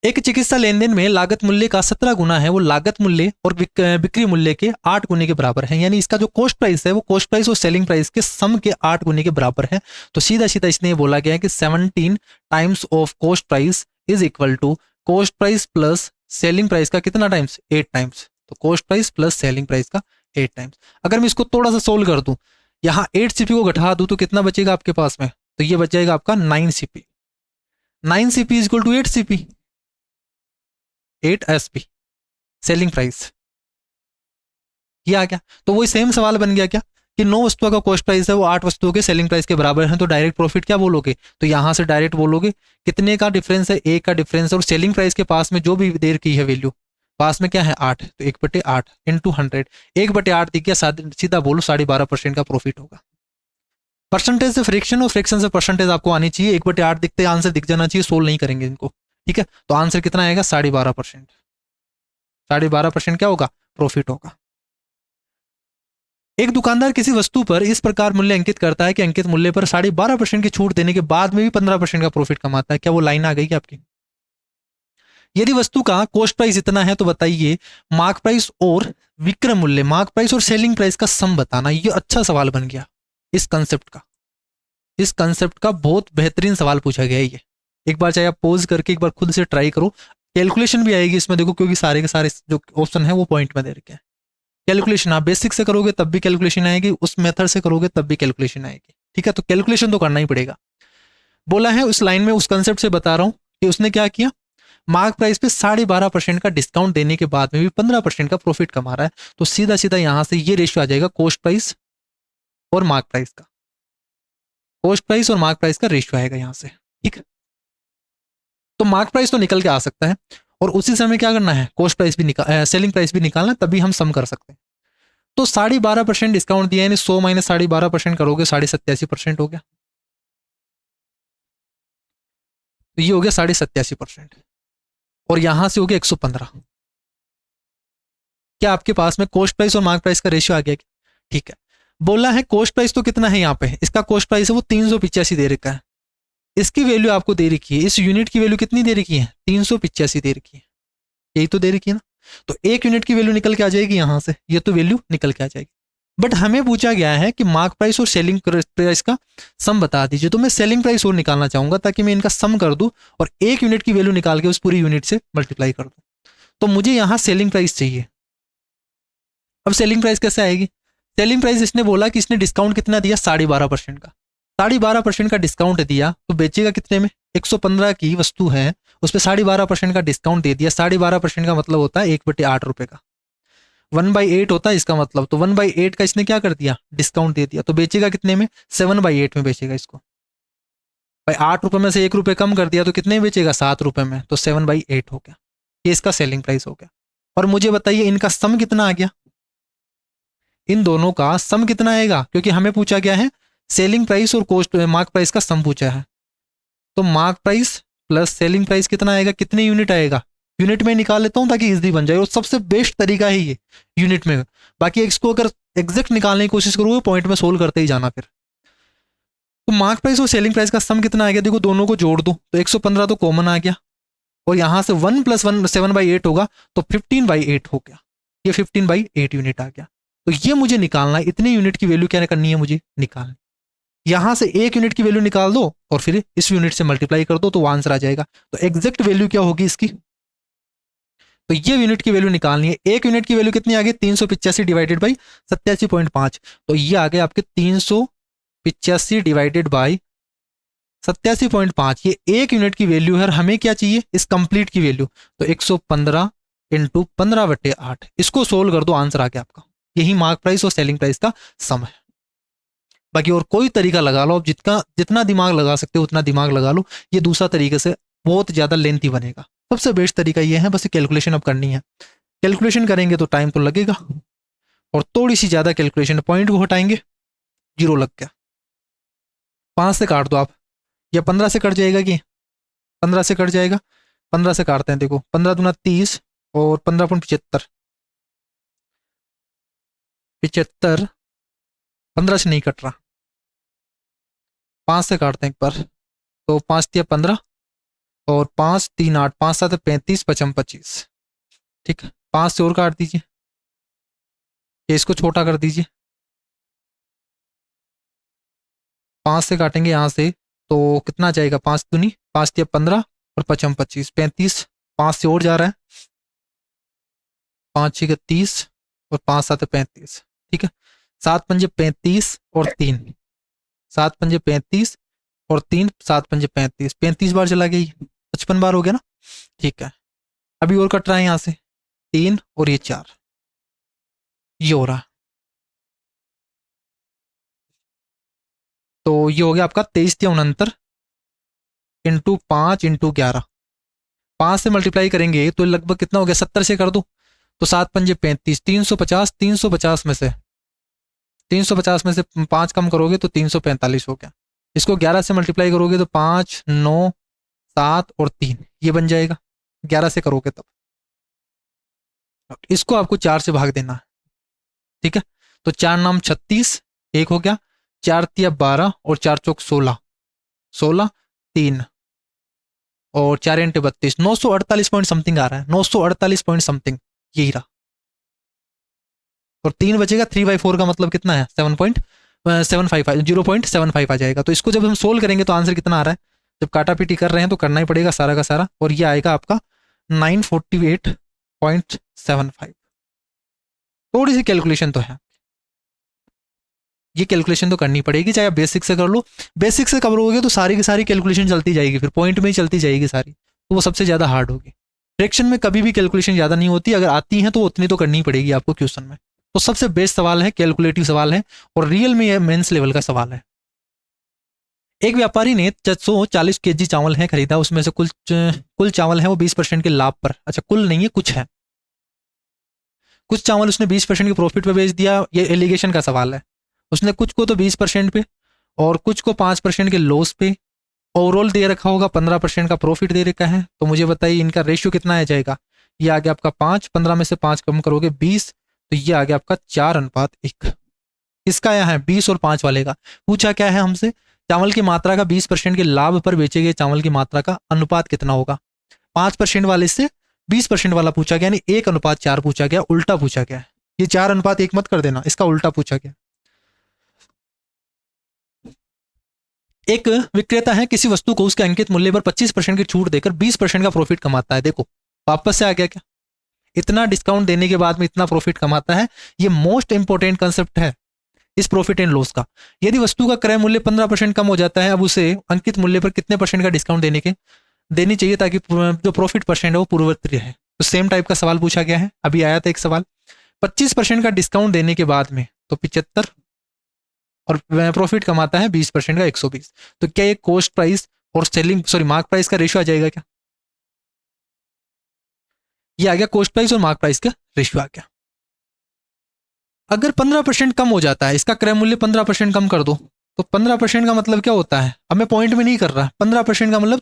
एक चिकित्सा लेन देन में लागत मूल्य का 17 गुना है वो लागत मूल्य और बिक्री मूल्य के 8 गुने के बराबर है, यानी इसका जो कॉस्ट प्राइस है वो कॉस्ट प्राइस और सेलिंग प्राइस के सम के 8 गुने के बराबर है। तो सीधा सीधा इसने ये बोला गया है कि 17 times of cost price is equal to cost price plus selling price का कितना टाइम्स, 8 टाइम्स। तो cost price plus selling price का 8 टाइम्स। अगर मैं इसको थोड़ा सा सोल्व कर दूं, यहाँ 8 सीपी को घटा दूं तो कितना बचेगा आपके पास में, तो ये बच जाएगा आपका 9 CP. 9 CP is equal to 8 CP, 8 SP selling price. ये आ गया, तो वही सेम सवाल बन गया क्या कि 9 वस्तुओं का कॉस्ट प्राइस है वो 8 वस्तुओं के सेलिंग प्राइस के बराबर है, तो डायरेक्ट प्रॉफिट क्या बोलोगे, तो यहां से डायरेक्ट बोलोगे कितने का डिफरेंस है, 1 का डिफरेंस है, और सेलिंग प्राइस के पास में जो भी देर की है वैल्यू पास में क्या है 8, तो 1/8 इंटू 100, 1/8 दिख गया, सीधा बोलो 12.5% का प्रॉफिट होगा। परसेंटेज से फ्रिक्शन और फ्रिक्शन से परसेंटेज आपको आनी चाहिए, 1/8 दिखते आंसर दिख जाना चाहिए, सोल्व नहीं करेंगे इनको। ठीक है, तो आंसर कितना आएगा 12.5%, 12.5% क्या होगा, प्रॉफिट होगा। एक दुकानदार किसी वस्तु पर इस प्रकार मूल्य अंकित करता है कि अंकित मूल्य पर 12.5% की छूट देने के बाद में भी 15% का प्रॉफिट कमाता है। क्या वो लाइन आ गई क्या आपकी? यदि वस्तु का कॉस्ट प्राइस इतना है तो बताइए मार्क प्राइस और विक्रय मूल्य, मार्क प्राइस और सेलिंग प्राइस का सम बताना। ये अच्छा सवाल बन गया इस कंसेप्ट का, इस कंसेप्ट का बहुत बेहतरीन सवाल पूछा गया है ये। एक बार चाहे आप पॉज करके एक बार खुद से ट्राई करो, कैलकुलेशन भी आएगी इसमें देखो, क्योंकि सारे के सारे जो ऑप्शन है वो पॉइंट में दे रखे हैं। कैलकुलेशन आप बेसिक से करोगे तब भी कैलकुलेशन आएगी, उस मेथड से करोगे तब भी कैलकुलेशन आएगी। ठीक है, तो कैलकुलेशन तो करना ही पड़ेगा। बोला है उस लाइन में, उस कंसेप्ट से बता रहा हूं कि उसने क्या किया, मार्क प्राइस पे 12.5% का डिस्काउंट देने के बाद में भी 15% का प्रॉफिट कमा रहा है, तो सीधा सीधा यहां से ये रेशियो आ जाएगा कॉस्ट प्राइस और मार्क प्राइस का, कॉस्ट प्राइस और मार्क प्राइस का रेशियो आएगा यहां से। ठीक है, तो मार्क प्राइस तो निकल के आ सकता है और उसी समय क्या करना है, कॉस्ट प्राइस भी निकाल, सेलिंग प्राइस भी निकालना, तभी हम सम कर सकते हैं। तो 12.5% डिस्काउंट दिया है, 100 माइनस 12.5% करोगे 87.5% हो गया, तो ये हो गया 87.5% और यहां से हो गया 115। क्या आपके पास में कॉस्ट प्राइस और मार्क प्राइस का रेशियो आ गया क्या? ठीक है, बोला है कॉस्ट प्राइस तो कितना है यहाँ पे, इसका कॉस्ट प्राइस है वो 385 दे रखा है, इसकी वैल्यू आपको दे रखी है, इस यूनिट की वैल्यू कितनी दे रखी है, 385 दे रखी है, यही तो दे रखी है ना। तो एक यूनिट की वैल्यू निकल के आ जाएगी यहां से, ये तो वैल्यू निकल के आ जाएगी। बट हमें पूछा गया है कि मार्क प्राइस और सेलिंग प्राइस का सम बता दीजिए, तो मैं सेलिंग प्राइस और निकालना चाहूंगा ताकि मैं इनका सम कर दूं और एक यूनिट की वैल्यू निकाल के उस पूरी यूनिट से मल्टीप्लाई कर दूं। तो मुझे यहां सेलिंग प्राइस चाहिए। अब सेलिंग प्राइस कैसे आएगी, सेलिंग प्राइस इसने बोला कि इसने डिस्काउंट कितना दिया, 12.5% का, 12.5% का डिस्काउंट दिया तो बेचेगा कितने में, 115 की वस्तु है उस पर 12.5% का डिस्काउंट दे दिया, 12.5% का मतलब होता है 1/8 रुपए का, 1/8 होता है इसका मतलब, तो 1/8 का इसने क्या कर दिया, डिस्काउंट दे दिया, तो बेचेगा कितने में, 7/8 में बेचेगा इसको। भाई 8 रुपए में से 1 रुपए कम कर दिया तो कितने में बेचेगा, 7 रुपए में, तो 7/8 हो गया, ये इसका सेलिंग प्राइस हो गया। और मुझे बताइए इनका सम कितना आ गया, इन दोनों का सम कितना आएगा, क्योंकि हमें पूछा गया है सेलिंग प्राइस और कॉस्ट मार्क प्राइस का सम पूछा है, तो mark price plus selling price कितना आएगा, कितने यूनिट आएगा, यूनिट में निकाल लेता हूं ताकि इजी बन जाए, और सबसे बेस्ट तरीका है ये यूनिट में। बाकी इसको अगर एग्जैक्ट निकालने की कोशिश करोगे पॉइंट में सोल्व करते ही जाना फिर। तो मार्क प्राइस और सेलिंग प्राइस का सम कितना आ गया, देखो दोनों को जोड़ दो तो 115 तो कॉमन आ गया, और यहां से 1 + 1 7/8 होगा तो 15/8 हो गया, ये 15/8 यूनिट आ गया। तो ये मुझे निकालना है, इतने यूनिट की वैल्यू क्या करनी है मुझे निकालनी, यहां से एक यूनिट की वैल्यू निकाल दो और फिर इस यूनिट से मल्टीप्लाई कर दो तो आंसर आ जाएगा। तो एग्जैक्ट वैल्यू क्या होगी इसकी, तो ये यूनिट की वैल्यू निकालनी है, एक यूनिट की वैल्यू कितनी आ गई, 385 डिवाइडेड बाई 87.5, तो ये आ गए आपके 385 डिवाइडेड बाई 87.5, ये एक यूनिट की वैल्यू है, और हमें क्या चाहिए इस कंप्लीट की वैल्यू, तो 115 इंटू 15/8, इसको सोल्व कर दो आंसर आ गया आपका। यही मार्क प्राइस और सेलिंग प्राइस का सम है। बाकी और कोई तरीका लगा लो, आप जितना दिमाग लगा सकते हो उतना दिमाग लगा लो, ये दूसरा तरीके से बहुत ज्यादा लेंथी बनेगा। सबसे बेस्ट तरीका ये है, बस कैलकुलेशन अब करनी है, कैलकुलेशन करेंगे तो टाइम तो लगेगा, और थोड़ी सी ज्यादा कैलकुलेशन, पॉइंट को हटाएंगे 0 लग गया, 5 से काट दो आप, या 15 से कट जाएगा कि 15 से कट जाएगा, 15 से काटते हैं, देखो 15 दूना 30 और 15.75, 75, 15 से नहीं कट रहा, 5 से काटते हैं एक बार, तो 5 तिया 15 और 5 3 8, 5 7 35, 55 25, ठीक है, 5 से और काट दीजिए, ये इसको छोटा कर दीजिए, 5 से काटेंगे यहाँ से तो कितना जाएगा, 5 दूनी 5 तिया 15 और 55 25, 35, 5 से और जा रहा है, 5 6 30 और 5 7 35, ठीक है, 7 पंजे 35 और 3, 7 पंजे 35 और 3, 7 पंजे 35, 35 बार चला गई, 55 बार हो गया ना, ठीक है। अभी और कट रहा है यहाँ से 3 और ये 4, ये हो रहा, तो ये हो गया आपका 23 या 69 इंटू 5 इंटू 11, 5 से मल्टीप्लाई करेंगे तो लगभग कितना हो गया, 70 से कर दो तो 7 पंजे 35, 350, 350 में से 350 में से 5 कम करोगे तो 345 हो गया, इसको 11 से मल्टीप्लाई करोगे तो 5 9 7 और 3, ये बन जाएगा, 11 से करोगे तब, इसको आपको 4 से भाग देना है, ठीक है, तो 4 नाम 36, एक हो गया, 4 तिया 12 और 4 चौक 16, 16 3 और 4 इंटू 32, 948 पॉइंट समथिंग आ रहा है, 948 पॉइंट समथिंग, यही रहा, और 3 बचेगा, 3/4 का मतलब कितना है, 7.75, 0.75 आ जाएगा, तो इसको जब हम सोल्व करेंगे तो आंसर कितना आ रहा है, जब काटा पीटी कर रहे हैं तो करना ही पड़ेगा सारा का सारा, और ये आएगा आपका 948.75, थोड़ी सी कैलकुलेशन तो है, ये कैलकुलेशन तो करनी पड़ेगी, चाहे आप बेसिक से कर लो, बेसिक से करोगे तो सारी की सारी कैलकुलेशन चलती जाएगी, फिर पॉइंट में ही चलती जाएगी सारी, तो वो सबसे ज्यादा हार्ड होगी, फ्रैक्शन में कभी भी कैलकुलेशन ज्यादा नहीं होती, अगर आती है तो उतनी तो करनी पड़ेगी आपको क्वेश्चन में, तो सबसे बेस्ट सवाल है, कैलकुलेटिव सवाल है, और रियल में यह मेंस लेवल का सवाल है। एक व्यापारी ने 440 केजी चावल है खरीदा, उसमें से कुल चावल है वो 20% के लाभ पर, अच्छा कुल नहीं है कुछ है, कुछ चावल उसने 20% के प्रॉफिट पे बेच दिया, ये एलिगेशन का सवाल है, उसने कुछ को तो 20% पे और कुछ को 5% के लॉस पे, ओवरऑल दे रखा होगा 15% का प्रॉफिट दे रखा है, तो मुझे बताइए इनका रेशियो कितना आ जाएगा, ये आ गया आपका 5, 15 में से 5 कम करोगे 20, तो ये आ गया आपका 4:1, किसका आया है, 20 और 5 वाले का, पूछा क्या है हमसे, चावल की मात्रा का 20% के लाभ पर बेचे गए चावल की मात्रा का अनुपात कितना होगा, 5% वाले से 20% वाला पूछा गया, यानी 1:4 पूछा गया, उल्टा पूछा गया, ये 4:1 मत कर देना, इसका उल्टा पूछा गया। एक विक्रेता है, किसी वस्तु को उसके अंकित मूल्य पर 25% की छूट देकर 20% का प्रॉफिट कमाता है, देखो वापस से आ गया क्या, इतना डिस्काउंट देने के बाद में इतना प्रॉफिट कमाता है, ये मोस्ट इंपोर्टेंट कंसेप्ट है इस प्रॉफिट एंड लॉस का। यदि वस्तु का क्रय मूल्य 15% कम हो जाता है, अब उसे अंकित मूल्य पर कितने परसेंट का डिस्काउंट देनी चाहिए ताकि जो प्रॉफिट परसेंट है वो पूर्ववर्ती रहे, तो सेम टाइप का सवाल पूछा गया है, अभी आया था एक सवाल, 25% का डिस्काउंट देने के बाद में तो 75 और प्रॉफिट कमाता है 20% का 120, तो क्या ये कॉस्ट प्राइस और मार्क प्राइस का रेशियो आ जाएगा क्या, ये आ गया कॉस्ट प्राइस और मार्क प्राइस का रेशियो आ गया। अगर 15% कम हो जाता है, इसका क्रय मूल्य 15% कम कर दो, तो 15% का मतलब क्या होता है, अब मैं पॉइंट में नहीं कर रहा, 15% का मतलब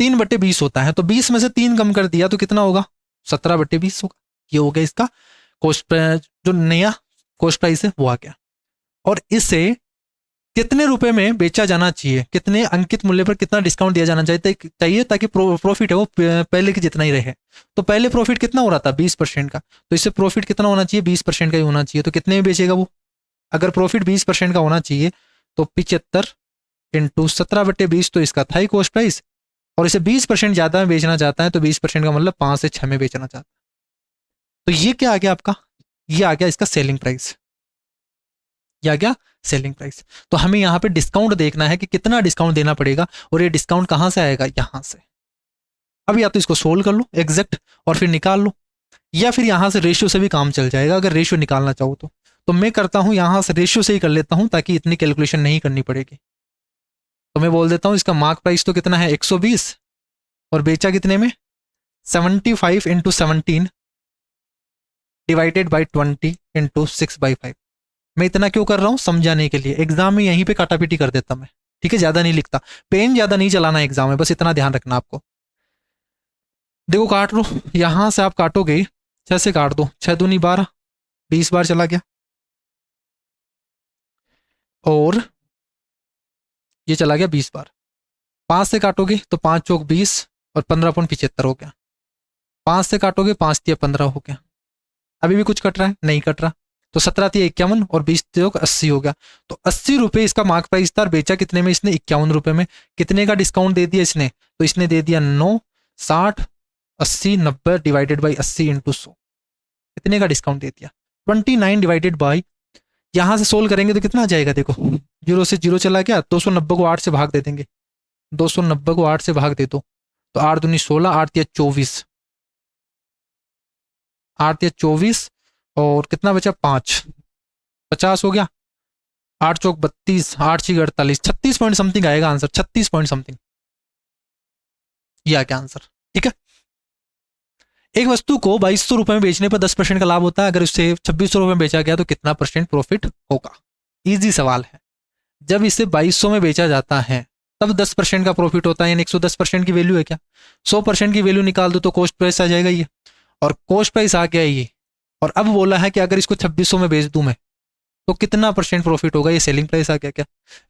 3/20 होता है, तो 20 में से 3 कम कर दिया तो कितना होगा, 17/20 होगा, ये हो गया इसका कॉस्ट, जो नया कॉस्ट प्राइस है वो आ गया। और इससे कितने रुपए में बेचा जाना चाहिए, कितने अंकित मूल्य पर कितना डिस्काउंट दिया जाना चाहिए ताकि प्रॉफिट है वो पहले की जितना ही रहे, तो पहले प्रॉफिट कितना हो रहा था 20% का, तो इससे प्रॉफिट कितना होना चाहिए 20% का ही होना चाहिए, तो कितने में बेचेगा वो, अगर प्रॉफिट 20% का होना चाहिए तो 75 इंटू 17/20, तो इसका था ही कॉस्ट प्राइस, और इसे 20% ज्यादा में बेचना चाहता है तो 20% का मतलब 5 से 6 में बेचना चाहता है, तो ये क्या आ गया आपका, ये आ गया इसका सेलिंग प्राइस, ये आ गया सेलिंग प्राइस। तो हमें यहाँ पे डिस्काउंट देखना है कि कितना डिस्काउंट देना पड़ेगा, और ये डिस्काउंट कहाँ से आएगा, यहाँ से। अब या तो इसको सोल्व कर लो एग्जैक्ट और फिर निकाल लो, या फिर यहाँ से रेशियो से भी काम चल जाएगा, अगर रेशियो निकालना चाहो तो मैं करता हूँ यहाँ से रेशियो से ही कर लेता हूँ ताकि इतनी कैलकुलेशन नहीं करनी पड़ेगी। तो मैं बोल देता हूँ इसका मार्क प्राइस तो कितना है 120, और बेचा कितने में 75 इंटू 17 डिवाइडेड बाई 20 इंटू 6/5। मैं इतना क्यों कर रहा हूँ, समझाने के लिए, एग्जाम में यहीं पे काटापीटी कर देता मैं, ठीक है, ज्यादा नहीं लिखता, पेन ज्यादा नहीं चलाना एग्जाम में, बस इतना ध्यान रखना आपको। देखो काट लो, यहां से आप काटोगे 6 से काट दो, 6 दूनी 12, 20 बार चला गया। और ये चला गया 20 बार। 5 से काटोगे तो 5 चौक 20 और 15.75 हो गया। 5 से काटोगे 5 तिया 15 हो गया। अभी भी कुछ कट रहा है? नहीं कट रहा। तो 17 तिया 51 और 20 तिया 80 हो गया। तो 80 रुपये इसका मार्क प्राइस था, और बेचा कितने में इसने? 51 रुपये में। कितने का डिस्काउंट दे दिया इसने? तो इसने दे दिया 9, 60, 80, 90 डिवाइडेड बाई 80 इंटू 100। कितने का डिस्काउंट दे दिया? 29 डिवाइडेड बाई, यहां से सोल्व करेंगे तो कितना आ जाएगा? देखो 0 से 0 चला गया, 290 को 8 से भाग दे देंगे, 290 को 8 से भाग दे दो, तो 8 दूनी 16, 8 तिया 24, 8 तिया 24 और कितना बचा? 5, 50 हो गया। 8 चौक 32, 8 छीक 48, 36 पॉइंट समथिंग आएगा आंसर, 36 पॉइंट समथिंग, ये आ गया आंसर। ठीक है, एक वस्तु को 2200 रुपए में बेचने पर 10% का लाभ होता है, अगर उससे 2600 रुपए में बेचा गया तो कितना परसेंट प्रॉफिट होगा? इजी सवाल है। जब इसे 2200 में बेचा जाता है तब 10% का प्रॉफिट होता है, यानी 110% की वैल्यू है क्या? 100% की वैल्यू निकाल दो तो कॉस्ट प्राइस आ जाएगा ये, और कॉस्ट प्राइस आ गया ये। और अब बोला है कि अगर इसको 2600 में बेच दूं मैं तो कितना परसेंट प्रॉफिट होगा? ये सेलिंग प्राइस आ गया क्या?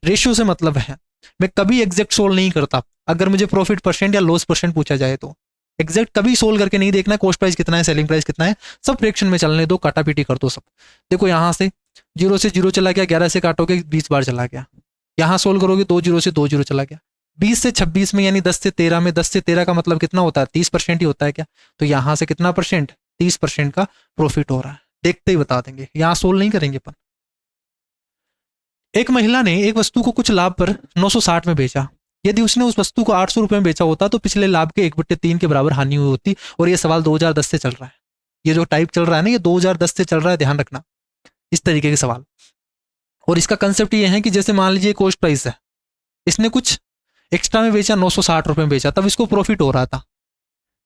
रेशियो से मतलब है, मैं कभी एग्जैक्ट सोल्व नहीं करता। अगर मुझे प्रॉफिट परसेंट या लॉस परसेंट पूछा जाए तो एग्जैक्ट कभी सोल्व करके नहीं देखना है, कॉस्ट प्राइस कितना है, सेलिंग प्राइस कितना है, सब फ्रैक्शन में चलने दो, काटा पीटी कर दो सब। देखो यहां से 0 से 0 चला गया, 11 से काटोगे 20 बार चला गया। यहां सोल्व करोगे 2 0 से 2 0 चला गया। 20 से 26 में यानी 10 से 13 में, 10 से 13 का मतलब कितना होता है? 30% ही होता है क्या? तो यहां से कितना परसेंट? 30% का प्रॉफिट हो रहा है। देखते ही बता देंगे, यहां सोल्व नहीं करेंगे अपन। एक महिला ने एक वस्तु को कुछ लाभ पर 960 में बेचा। यदि उसने उस वस्तु को 800 रुपए में बेचा होता तो पिछले लाभ के 1/3 के बराबर हानि हुई होती। और ये सवाल 2010 से चल रहा है, ये जो टाइप चल रहा है ना, ये 2010 से चल रहा है, ध्यान रखना इस तरीके के सवाल। और इसका कंसेप्ट ये है कि जैसे मान लीजिए कॉस्ट प्राइस है, इसने कुछ एक्स्ट्रा में बेचा, 960 रुपए में बेचा, तब इसको प्रॉफिट हो रहा था,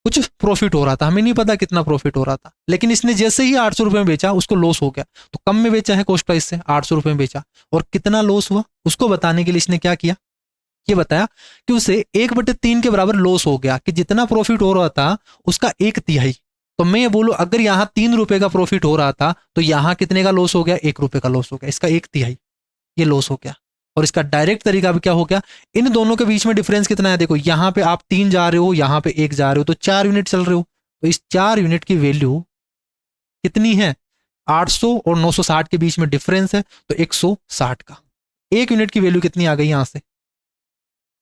कुछ प्रॉफिट हो रहा था, हमें नहीं पता कितना प्रॉफिट हो रहा था। लेकिन इसने जैसे ही 800 रुपए में बेचा उसको लॉस हो गया। तो कम में बेचा है कॉस्ट प्राइस से, 800 रुपए में बेचा, और कितना लॉस हुआ उसको बताने के लिए इसने क्या किया? ये बताया कि उसे 1/3 के बराबर लॉस हो गया, कि जितना प्रॉफिट हो रहा था उसका 1/3। तो मैं ये बोलूं अगर यहां 3 रुपए का प्रॉफिट हो रहा था तो यहां कितने का लॉस हो गया? 1 रुपए का लॉस हो गया, इसका 1/3 ये लॉस हो गया। और इसका डायरेक्ट तरीका भी क्या हो गया? इन दोनों के बीच में डिफरेंस कितना है? देखो यहां पे आप 3 जा रहे हो, यहां पे 1 जा रहे हो, तो 4 यूनिट चल रहे हो। तो इस 4 यूनिट की वैल्यू कितनी है? 800 और 960 के बीच में डिफरेंस है, तो 160 का। 1 यूनिट की वैल्यू कितनी आ गई यहां से?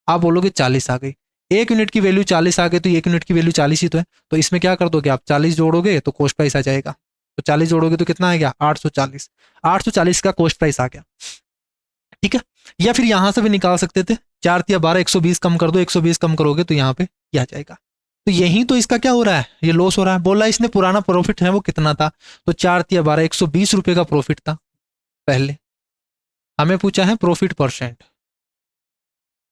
आप बोलोगे 40 आ गई। 1 यूनिट की वैल्यू 40 आ गई, तो 1 यूनिट की वैल्यू 40 ही तो है। तो इसमें क्या कर दोगे आप? 40 जोड़ोगे तो कॉस्ट प्राइस आ जाएगा। तो 40 जोड़ोगे तो कितना आ गया? 840। 840 का कॉस्ट प्राइस आ गया। ठीक है, या फिर यहां से भी निकाल सकते थे, 4 या 12, 120 कम कर दो, 120 कम करोगे तो यहाँ पे ये आ जाएगा। तो यही तो इसका क्या हो रहा है? ये लॉस हो रहा है। बोला इसने पुराना प्रॉफिट है वो कितना था, तो 4 या 12, 120 रुपए का प्रॉफिट था पहले। हमें पूछा है प्रॉफिट परसेंट,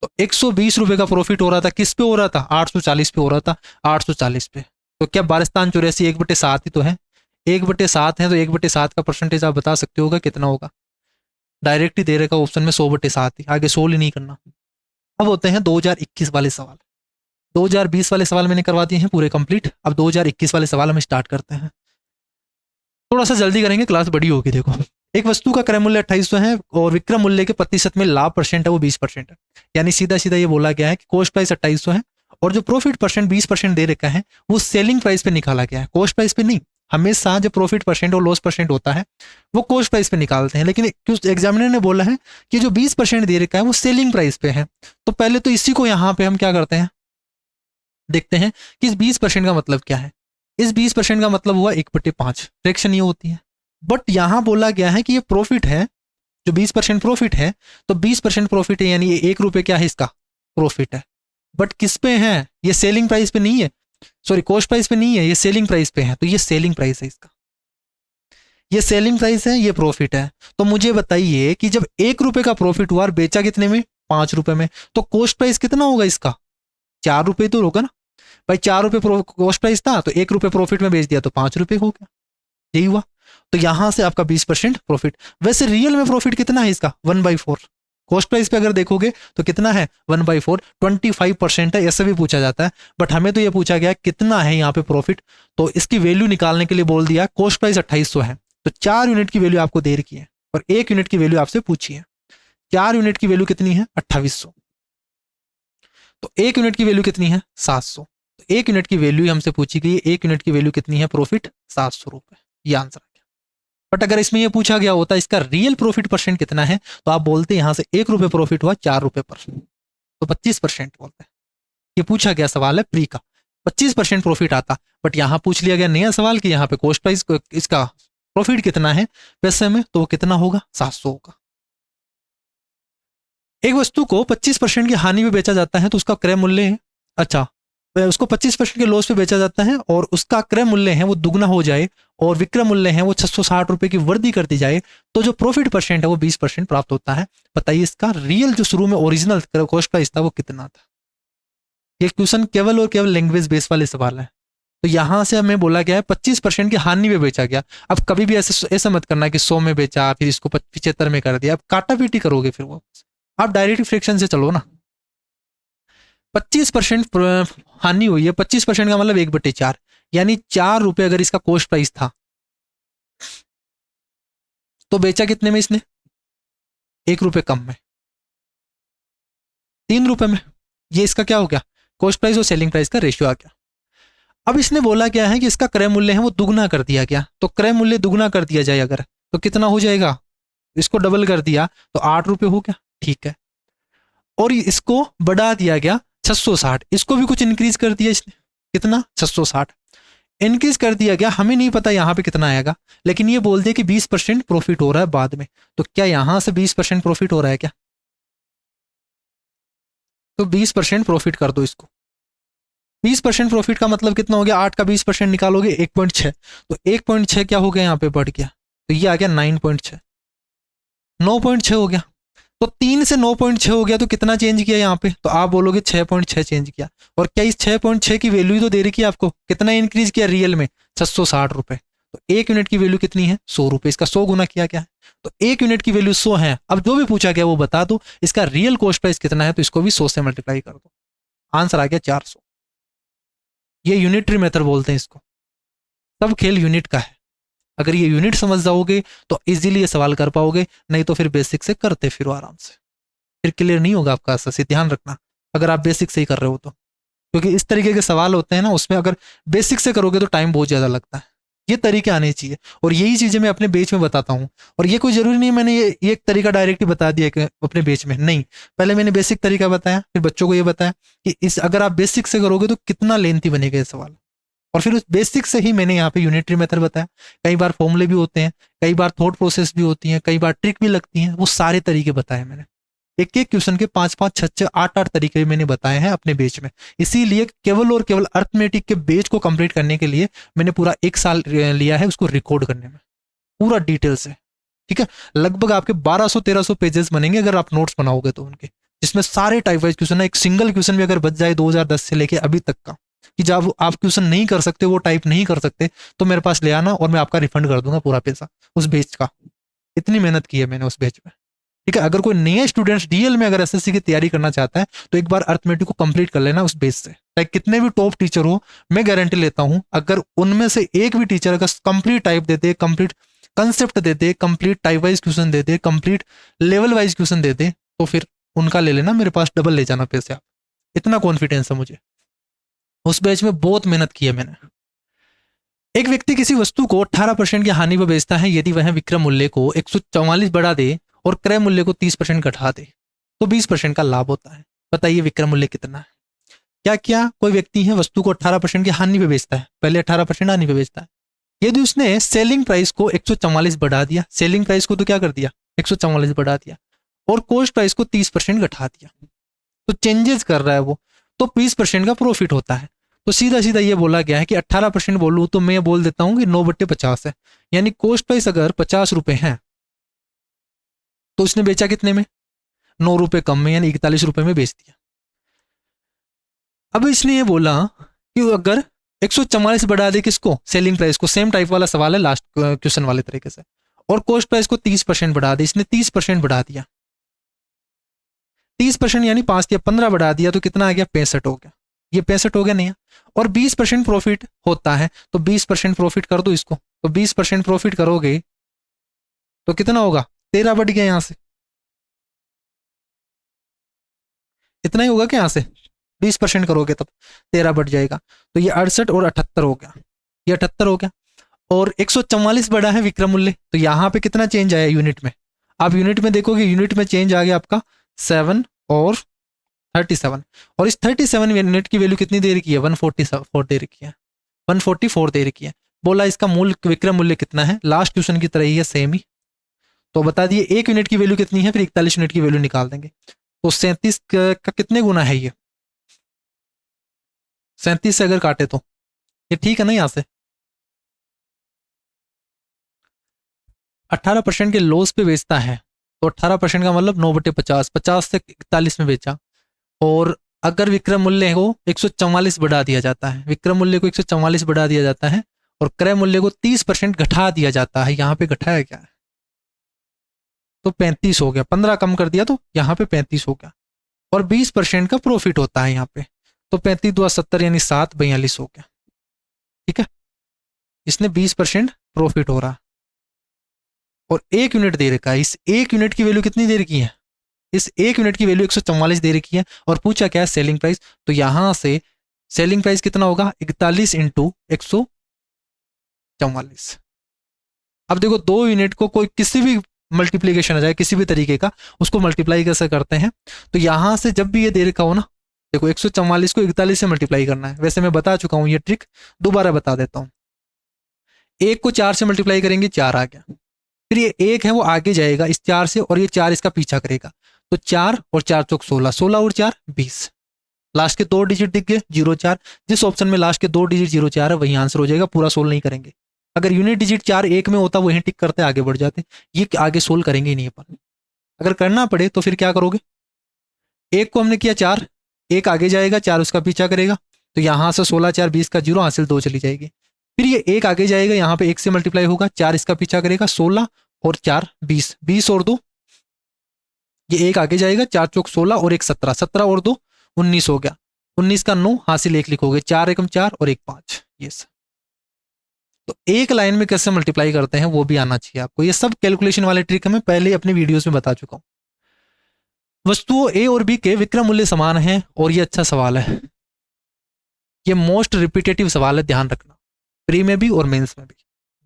तो 120 रुपए का प्रॉफिट हो रहा था, किस पे हो रहा था? 840 पे हो रहा था, 840 पे। तो क्या 12/84 1/7 ही तो है, 1/7 है, तो 1/7 का परसेंटेज आप बता सकते होगा कितना होगा? डायरेक्ट ही दे रखा ऑप्शन में 100/7 ही, आगे सोल्व ही नहीं करना। अब होते हैं 2021 वाले सवाल। 2020 वाले सवाल मैंने करवा दिए हैं पूरे कंप्लीट, अब 2021 वाले सवाल हम स्टार्ट करते हैं। थोड़ा सा जल्दी करेंगे, क्लास बड़ी होगी। देखो एक वस्तु का क्रय मूल्य 2800 है और विक्रय मूल्य के प्रतिशत में लाभ परसेंट है वो 20% है। यानी सीधा सीधा ये बोला गया है कि कॉस्ट प्राइस 2800 है और जो प्रॉफिट परसेंट 20% दे रखा है वो सेलिंग प्राइस पे निकाला गया है, कॉस्ट प्राइस पे नहीं। हमेशा जो प्रॉफिट परसेंट और लॉस परसेंट होता है वो कॉस्ट प्राइस पे निकालते हैं, लेकिन एग्जामिनर ने बोला है कि जो 20% दे रखा है वो सेलिंग प्राइस पे है। तो पहले तो इसी को यहाँ पे हम क्या करते हैं, देखते हैं कि इस 20% का मतलब क्या है। इस 20% का मतलब हुआ 1/5, फ्रैक्शन ये होती है। बट यहां बोला गया है कि ये प्रॉफिट है, जो 20% प्रॉफिट है, तो 20% प्रॉफिट है, यानी ये 1 रुपए क्या है इसका प्रॉफिट है। बट किस पे है? ये सेलिंग प्राइस पे नहीं है, सॉरी कॉस्ट प्राइस पे नहीं है, ये सेलिंग प्राइस पे है। तो ये सेलिंग प्राइस है इसका, ये सेलिंग प्राइस है, ये प्रॉफिट है। तो मुझे बताइए कि जब 1 रुपए का प्रॉफिट हुआ और बेचा कितने में? 5 रुपए में, तो कॉस्ट प्राइस कितना होगा इसका? 4 रुपए तो होगा ना भाई। 4 रुपए कॉस्ट प्राइस था, तो 1 रुपए प्रॉफिट में बेच दिया तो 5 रुपए हो गया, यही हुआ। तो यहां से आपका 20% प्रॉफिट। वैसे रियल में प्रॉफिट कितना है इसका? 1/4। कॉस्ट प्राइस पे अगर देखोगे तो कितना है 1/4, 25% है, ऐसे भी पूछा जाता है। बट हमें तो ये पूछा गया कितना है यहाँ पे प्रॉफिट, तो इसकी वैल्यू निकालने के लिए बोल दिया कॉस्ट प्राइस 2800 है, तो 4 यूनिट की वैल्यू आपको दे रखी है और 1 यूनिट की वैल्यू आपसे पूछी है। 4 यूनिट की वैल्यू कितनी है 2800, तो 1 यूनिट की वैल्यू कितनी है 700, तो 1 यूनिट की वैल्यू हमसे पूछी गई, 1 यूनिट की वैल्यू कितनी है प्रॉफिट 700 रुपए, ये आंसर आ गया। बट अगर इसमें ये पूछा गया होता इसका रियल प्रॉफिट परसेंट कितना है, तो आप बोलते यहां से 1 रुपए प्रॉफिट हुआ 4 रुपए पर, तो 25% बोलते हैं। ये पूछा गया सवाल है प्री का, 25% प्रॉफिट आता, बट यहां पूछ लिया गया नया सवाल कि यहाँ पे कॉस्ट प्राइस इसका प्रॉफिट कितना है पैसे में, तो वो कितना होगा 700 होगा। एक वस्तु को 25% की हानि पे बेचा जाता है तो उसका क्रय मूल्य है, अच्छा उसको 25% के लॉस पे बेचा जाता है और उसका क्रय मूल्य है वो दुगना हो जाए और विक्रय मूल्य है वो 660 रुपए की वृद्धि कर दी जाए, तो जो प्रॉफिट परसेंट है वो 20% प्राप्त होता है। बताइए इसका रियल जो शुरू में ओरिजिनल कॉस्ट प्राइस था वो कितना था। ये क्वेश्चन केवल और केवल लैंग्वेज बेस वाले सवाल है, तो यहां से हमें बोला गया है 25% की हानि में बेचा गया। अब कभी भी ऐसा मत करना कि 100 में बेचा फिर इसको 75 में कर दिया, अब काटा पीटी करोगे फिर वो, आप डायरेक्ट फ्रैक्शन से चलो ना। 25% हानि हुई है, 25% का मतलब 1/4, यानी 4 रुपए अगर इसका कॉस्ट प्राइस था तो बेचा कितने में इसने 1 रुपए कम में, 3 रुपए में। ये इसका क्या हो गया कॉस्ट प्राइस और सेलिंग प्राइस का रेशियो आ गया। अब इसने बोला क्या है कि इसका क्रय मूल्य है वो दुगना कर दिया गया, तो क्रय मूल्य दुगना कर दिया जाए अगर तो कितना हो जाएगा, इसको डबल कर दिया तो 8 रुपए हो गया, ठीक है। और इसको बढ़ा दिया गया 660, इसको भी कुछ इंक्रीज कर दिया इसने, कितना 660 इंक्रीज कर दिया गया। हमें नहीं पता यहाँ पे कितना आएगा, लेकिन ये बोल दिया कि 20% प्रॉफिट हो रहा है बाद में, तो क्या यहां से 20% प्रॉफिट हो रहा है क्या, तो 20% प्रॉफिट कर दो इसको। 20% प्रॉफिट का मतलब कितना हो गया, 8 का 20% निकालोगे 1.6, तो 1.6 क्या हो गया यहाँ पे बढ़ गया, तो ये आ गया 9.6, 9.6 हो गया। तो 3 से 9.6 हो गया, तो कितना चेंज किया यहाँ पे, तो आप बोलोगे 6.6 चेंज किया। और क्या इस 6.6 की वैल्यू तो दे रखी है आपको, कितना इंक्रीज किया रियल में 660 रुपए, तो 1 यूनिट की वैल्यू कितनी है 100 रुपए, इसका 100 गुना किया गया है, तो 1 यूनिट की वैल्यू 100 है। अब जो भी पूछा गया वो बता दो, इसका रियल कॉस्ट प्राइस कितना है, तो इसको भी 100 से मल्टीप्लाई कर दो, आंसर आ गया 400। ये यूनिटरी मेथड बोलते हैं इसको, सब खेल यूनिट का है। अगर ये यूनिट समझ जाओगे तो इजीली ये सवाल कर पाओगे, नहीं तो फिर बेसिक से करते फिर आराम से, फिर क्लियर नहीं होगा आपका ऐसा, ध्यान रखना अगर आप बेसिक से ही कर रहे हो तो, क्योंकि इस तरीके के सवाल होते हैं ना उसमें अगर बेसिक से करोगे तो टाइम बहुत ज़्यादा लगता है। ये तरीके आने चाहिए और यही चीज़ें मैं अपने बेच में बताता हूँ। और ये कोई ज़रूरी नहीं मैंने ये एक तरीका डायरेक्ट ही बता दिया कि अपने बेच में, नहीं, पहले मैंने बेसिक तरीका बताया, फिर बच्चों को ये बताया कि इस अगर आप बेसिक से करोगे तो कितना लेंथी बनेगा ये सवाल, और फिर उस बेसिक से ही मैंने यहाँ पे यूनिटरी मेथड बताया। कई बार फॉर्मूले भी होते हैं, कई बार थॉट प्रोसेस भी होती हैं, कई बार ट्रिक भी लगती हैं, वो सारे तरीके बताए मैंने। एक एक क्वेश्चन के 5-5, 6-6, 8-8 तरीके मैंने बताए हैं अपने बेच में। इसीलिए केवल और केवल अर्थमेटिक के बेच को कंप्लीट करने के लिए मैंने पूरा 1 साल लिया है उसको रिकॉर्ड करने में, पूरा डिटेल से, ठीक है। लगभग आपके 1200-1300 पेजेस बनेंगे अगर आप नोट्स बनाओगे तो उनके, जिसमें सारे टाइप वाइज क्वेश्चन है। एक सिंगल क्वेश्चन भी अगर बच जाए 2010 से लेके अभी तक का, कि जब आप क्वेश्चन नहीं कर सकते, वो टाइप नहीं कर सकते, तो मेरे पास ले आना और मैं आपका रिफंड कर दूंगा पूरा पैसा उस बेच का। इतनी मेहनत की है मैंने उस बेच में, ठीक है। अगर कोई नया स्टूडेंट्स डीएल में अगर एसएससी की तैयारी करना चाहता है तो एक बार अर्थमेटिक को कंप्लीट कर लेना उस बेस से, चाहे कितने भी टॉप टीचर हो, मैं गारंटी लेता हूं अगर उनमें से एक भी टीचर अगर कंप्लीट टाइप देते, कंप्लीट कंसेप्ट देते, कंप्लीट टाइप वाइज क्वेश्चन देते, कंप्लीट लेवल वाइज क्वेश्चन देते, तो फिर उनका ले लेना, मेरे पास डबल ले जाना पैसे आप, इतना कॉन्फिडेंस है मुझे। उस बैच में बहुत मेहनत की है मैंने। एक व्यक्ति किसी वस्तु को 18% की हानि पर बेचता है यदि वह विक्रय मूल्य को 144 बढ़ा दे और क्रय मूल्य को 30% घटा दे तो 20% का लाभ होता है। बताइए विक्रय मूल्य कितना है। क्या क्या कोई व्यक्ति है वस्तु को 18% की हानि पे बेचता है, पहले 18% हानि पे बेचता है, यदि उसने सेलिंग प्राइस को 144 बढ़ा दिया, सेलिंग प्राइस को तो क्या कर दिया 144 बढ़ा दिया, और कॉस्ट प्राइस को 30% घटा दिया, तो चेंजेस कर रहा है वो, तो 20% का प्रॉफिट होता है। तो सीधा सीधा ये बोला गया है कि 18% बोलूं तो मैं बोल देता हूं कि 9/50 है, यानी कॉस्ट प्राइस अगर 50 रुपए है तो उसने बेचा कितने में 9 रुपए कम में, यानी 41 रुपए में बेच दिया। अब इसने ये बोला कि अगर 144 बढ़ा दे किसको, सेलिंग प्राइस को, सेम टाइप वाला सवाल है लास्ट क्वेश्चन वाले तरीके से, और कॉस्ट प्राइस को 30% बढ़ा दे, इसने 30% बढ़ा दिया, 30% यानी 5 या 15 बढ़ा दिया तो कितना आ गया, 65 हो गया। ये 65 हो गया नहीं है। और 20% प्रॉफिट होता है तो 20% प्रॉफिट कर दो इसको, तो 20% प्रॉफिट करोगे तो कितना होगा, 13 बढ़ गया यहाँ से, इतना ही होगा क्या यहाँ से, 20% करोगे तब 13 बढ़ जाएगा। तो ये 68 और 78 हो गया, ये 78 हो गया। और 144 बढ़ा है विक्रय मूल्य, तो यहाँ पे कितना चेंज आया यूनिट में, आप यूनिट में देखोगे यूनिट में चेंज आ गया आपका 7 और 37। और इस 37 यूनिट की वैल्यू कितनी दे रखी है, 144 दे रखी है, 144 दे रखी है। बोला इसका मूल विक्रय मूल्य कितना है, लास्ट क्वेश्चन की तरह ही है, सेम ही। तो बता दिए एक यूनिट की वैल्यू कितनी है, फिर 41 यूनिट की वैल्यू निकाल देंगे। तो 37 का कितने गुना है, ये 37 से अगर काटे तो ये ठीक है ना, यहाँ से 18% के लॉस पे बेचता है, तो 18% का मतलब 9/50, 50 से 41 में बेचा। और अगर विक्रय मूल्य को 144 बढ़ा दिया जाता है, विक्रय मूल्य को 144 बढ़ा दिया जाता है और क्रय मूल्य को 30% घटा दिया जाता है, यहाँ पे घटाया क्या है, तो 35 हो गया, 15 कम कर दिया तो यहाँ पे 35 हो गया। और 20% का प्रॉफिट होता है यहाँ पे, तो 35 2 70 यानी 7 42 हो गया। ठीक है, इसने 20% प्रॉफिट हो रहा। और एक यूनिट दे रखा है, इस एक यूनिट की वैल्यू कितनी दे रखी है, इस एक यूनिट की वैल्यू 144 दे रखी है। और पूछा क्या है, सेलिंग प्राइस, तो यहां से सेलिंग प्राइस कितना होगा, 41 इंटू 144। अब देखो दो यूनिट को कोई किसी भी मल्टीप्लीकेशन आ जाए किसी भी तरीके का, उसको मल्टीप्लाई कैसे करते हैं, तो यहां से जब भी ये दे रखा हो ना, देखो 144 को 41 से मल्टीप्लाई करना है, वैसे मैं बता चुका हूं ये ट्रिक, दोबारा बता देता हूं। एक को 4 से मल्टीप्लाई करेंगे, 4 आ गया। फिर ये एक है वो आगे जाएगा इस 4 से, और ये 4 इसका पीछा करेगा, तो 4 और 4 चौक 16, 16 और 4 20, लास्ट के 2 डिजिट दिख गए 0 4। जिस ऑप्शन में लास्ट के 2 डिजिट 0 4 है वही आंसर हो जाएगा, पूरा सोल्व नहीं करेंगे। अगर यूनिट डिजिट 4 एक में होता वही टिक करते आगे बढ़ जाते, ये आगे सोल्व करेंगे ही नहीं अपन। अगर करना पड़े तो फिर क्या करोगे, एक को हमने किया 4, एक आगे जाएगा 4 उसका पीछा करेगा, तो यहां से 16 4 20 का 0 हासिल 2 चली जाएगी। फिर ये एक आगे जाएगा, यहाँ पे 1 से मल्टीप्लाई होगा, 4 इसका पीछा करेगा, 16 और 4 20, 20 और 2, ये एक आगे जाएगा, 4 चौक 16 और 1 17, 17 और 2 19 हो गया, 19 का 9 हासिल 1 लिखोगे, 4 एकम 4 और 1 5, ये सब। तो एक लाइन में कैसे मल्टीप्लाई करते हैं वो भी आना चाहिए आपको, ये सब कैलकुलेशन वाले ट्रिक मैं पहले ही अपने वीडियोस में बता चुका हूं। वस्तुओं ए और बी के विक्रय मूल्य समान हैं, और ये अच्छा सवाल है, ये मोस्ट रिपीटेटिव सवाल है, ध्यान रखना, प्री में भी और मेंस में भी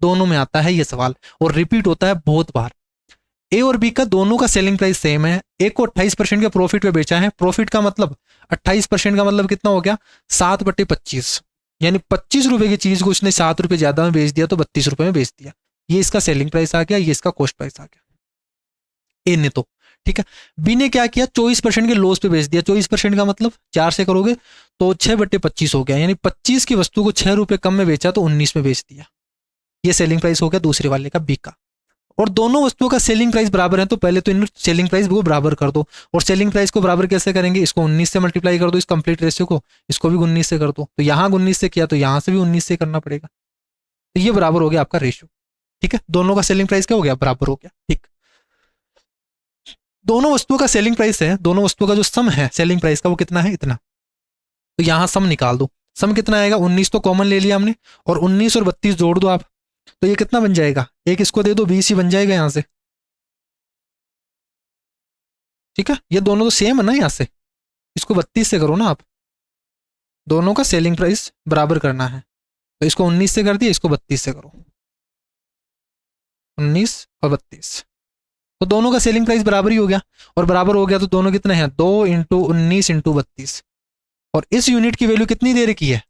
दोनों में आता है ये सवाल, और रिपीट होता है बहुत बार। ए और बी का दोनों का सेलिंग प्राइस सेम है, एक को 28% के प्रॉफिट पे बेचा है, प्रॉफिट का मतलब 28% का मतलब कितना हो गया, 7/25, यानी 25 रुपए की चीज को उसने 7 रुपए ज्यादा में बेच दिया तो 32 रुपए में बेच दिया, ये इसका सेलिंग प्राइस आ गया, ये इसका कॉस्ट प्राइस आ गया, ए ने तो। ठीक है, बी ने क्या किया, 24% के लॉस पे बेच दिया, 24% का मतलब 4 से करोगे तो 6/25 हो गया, यानी 25 की वस्तु को 6 रुपए कम में बेचा तो 19 में बेच दिया, ये सेलिंग प्राइस हो गया दूसरे वाले का, बी का। और दोनों वस्तुओं का सेलिंग प्राइस बराबर है, तो पहले तो इन सेलिंग प्राइस को बराबर कर दो, और सेलिंग प्राइस को बराबर कैसे करेंगे, इसको 19 से मल्टीप्लाई कर दो, इस कंप्लीट रेशियो को, इसको भी 19 से कर दो, तो यहाँ 19 से किया तो यहाँ से भी 19 से करना पड़ेगा, तो ये बराबर हो गया आपका रेशियो। ठीक है, दोनों का सेलिंग प्राइस क्या हो गया, बराबर हो गया। ठीक, दोनों वस्तुओं का सेलिंग प्राइस है, दोनों वस्तुओं का जो सम है सेलिंग प्राइस का वो कितना है, इतना, तो यहाँ सम निकाल दो, सम कितना आएगा, 19 तो कॉमन ले लिया हमने, और 19 और 32 जोड़ दो आप, तो ये कितना बन जाएगा, एक इसको दे दो 20 ही बन जाएगा यहाँ से। ठीक है, ये दोनों तो सेम है ना, यहाँ से इसको 32 से करो ना आप, दोनों का सेलिंग प्राइस बराबर करना है, तो इसको 19 से कर दिया, इसको 32 से करो, 19 और 32, तो दोनों का सेलिंग प्राइस बराबर ही हो गया, और बराबर हो गया तो दोनों कितने हैं, 2 इंटू 19 इंटू 32, और इस यूनिट की वैल्यू कितनी दे रखी है,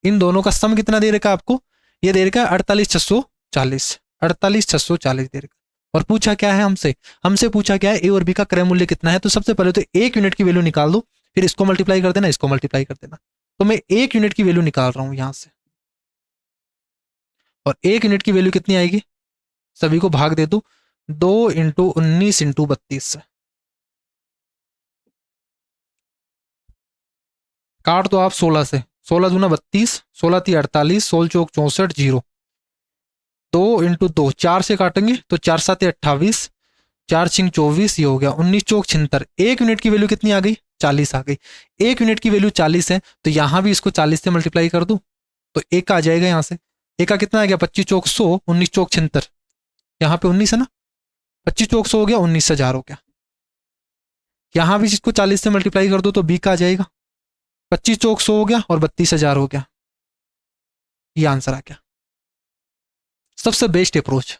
इन दोनों का सम कितना दे रखा है आपको, ये दे रखा है 48,640, 48,640 दे रखा। और पूछा क्या है हमसे, हमसे पूछा क्या है, ए और बी का क्रय मूल्य कितना है, तो सबसे पहले तो एक यूनिट की वैल्यू निकाल दो, फिर इसको मल्टीप्लाई कर देना, इसको मल्टीप्लाई कर देना, तो मैं एक यूनिट की वैल्यू निकाल रहा हूं यहां से, और एक यूनिट की वैल्यू कितनी आएगी, सभी को भाग दे दो, 2 इंटू 19 इंटू 32 से, काट दो आप 16 से, 16 दूना 32, 16 × 48, 16 चौक 64, 0, 2 इंटू 2, 4 से काटेंगे तो 4 7 28, 4 छिंग 24, ये हो गया 19 चौक 76। 1 यूनिट की वैल्यू कितनी आ गई? 40 आ गई। 1 यूनिट की वैल्यू 40 है, तो यहाँ भी इसको 40 से मल्टीप्लाई कर दूँ तो 1 आ जाएगा यहाँ से। 1 का कितना आ गया? 25 चौक 100, 19 चौक 76, यहाँ पे 19 है ना, 25 चौक 100 हो गया, 19,000 हो गया। यहाँ भी इसको 40 से मल्टीप्लाई कर दो तो 20 का आ जाएगा। 25 चौक 100 हो गया और 32,000 हो गया। ये आंसर आ गया, सबसे बेस्ट अप्रोच।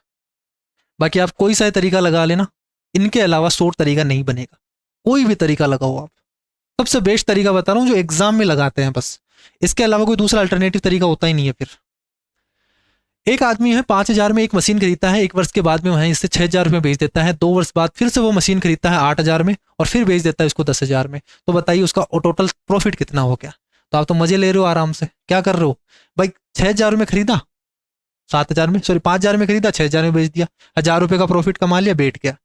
बाकी आप कोई सा तरीका लगा लेना, इनके अलावा शॉर्ट तरीका नहीं बनेगा। कोई भी तरीका लगाओ आप, सबसे बेस्ट तरीका बता रहा हूँ जो एग्जाम में लगाते हैं बस। इसके अलावा कोई दूसरा अल्टरनेटिव तरीका होता ही नहीं है। फिर एक आदमी है 5,000 में एक मशीन खरीदता है, 1 वर्ष के बाद में वह इससे 6,000 रुपये बेच देता है। 2 वर्ष बाद फिर से वो मशीन खरीदता है 8,000 में और फिर बेच देता है उसको 10,000 में। तो बताइए उसका टोटल प्रॉफिट कितना हो गया? तो आप तो मजे ले रहे हो आराम से, क्या कर रहे हो भाई? 6,000 में खरीदा, 7,000 में, सॉरी 5,000 में खरीदा, 6,000 में बेच दिया, 1,000 रुपये का प्रॉफिट कमा लिया, बैठ गया।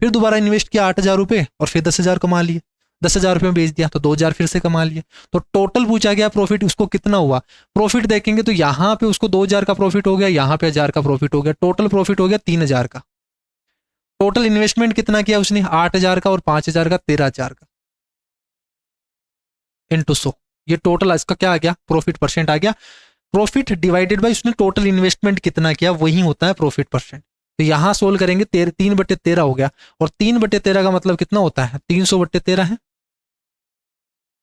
फिर दोबारा इन्वेस्ट किया 8,000 रुपये और फिर 10,000 कमा लिए, 10,000 रुपये में बेच दिया तो 2,000 फिर से कमा लिए। तो टोटल पूछा गया प्रॉफिट उसको कितना हुआ। प्रॉफिट देखेंगे तो यहाँ पे उसको 2,000 का प्रॉफिट हो गया, यहाँ पे 1,000 का प्रॉफिट हो गया, टोटल प्रॉफिट हो गया 3,000 का। टोटल इन्वेस्टमेंट कितना किया उसने? 8,000 का और 5,000 का, 13,000 का इंटू 100। ये टोटल इसका क्या आ गया? प्रॉफिट परसेंट आ गया। प्रॉफिट डिवाइडेड बाई उसने टोटल इन्वेस्टमेंट कितना किया, वही होता है प्रॉफिट परसेंट। तो यहां सोल्व करेंगे 3/13 हो गया, और 3/13 का मतलब कितना होता है? 300/13 है।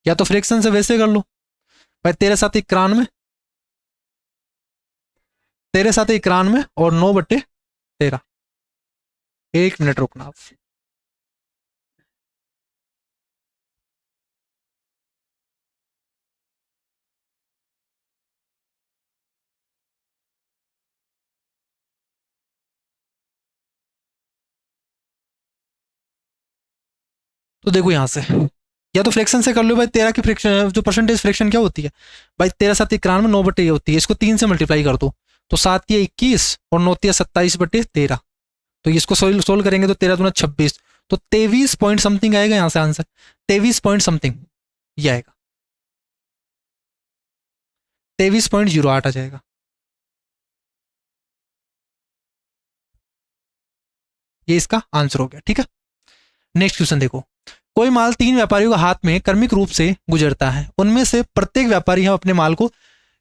या तो फ्रैक्शन से वैसे कर लो भाई, 13×7 = 91, 13×7 = 91 और 9/13। 1 मिनट रुकना आप। तो देखो यहां से, या तो फ्रैक्शन से कर लो भाई। 13 की फ्रैक्शन जो परसेंटेज फ्रैक्शन क्या होती है भाई? 13×7 = 91, 9/13 होती है। इसको 3 से मल्टीप्लाई कर दो तो 7×21 और 9×3 = 27/13। तो इसको सोल्व करेंगे तो 13×2 = 26, तो 23 पॉइंट समथिंग आएगा यहाँ से आंसर। 23 पॉइंट समथिंग ये आएगा, 23.08 आ जाएगा। ये इसका आंसर हो गया, ठीक है। नेक्स्ट क्वेश्चन देखो। कोई माल 3 व्यापारियों के हाथ में क्रमिक रूप से गुजरता है। उनमें से प्रत्येक व्यापारी अपने माल को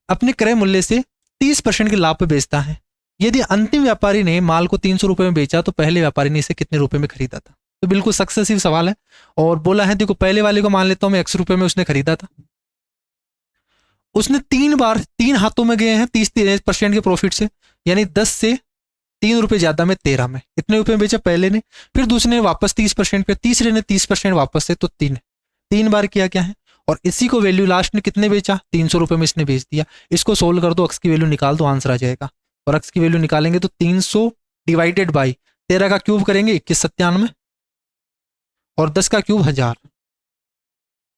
अपने क्रय मूल्य से 30% के लाभ पे बेचता है। यदि अंतिम व्यापारी ने माल को 300 रुपए में बेचा तो पहले व्यापारी ने इसे कितने रुपए में खरीदा था? तो बिल्कुल सक्सेसिव सवाल है। और बोला है देखो, पहले वाले को मान लेता हूं मैं 100 रुपए में उसने खरीदा था। उसने 3 बार 3 हाथों में गए हैं 30% के प्रॉफिट से, यानी 10 से 3 रुपए ज्यादा में 13 में, इतने रुपए में बेचा पहले ने। फिर दूसरे ने वापस 30% पे, तीसरे ने 30% वापस से, तो 3 बार किया क्या है। और इसी को वैल्यू लास्ट में कितने बेचा? 300 रुपए में इसने बेच दिया। इसको सोल्व कर दो, अक्स की वैल्यू निकाल दो, आंसर आ जाएगा। और अक्स की वैल्यू निकालेंगे तो 300 डिवाइडेड बाई 13 का क्यूब करेंगे 2197 और 10 का क्यूब 1000।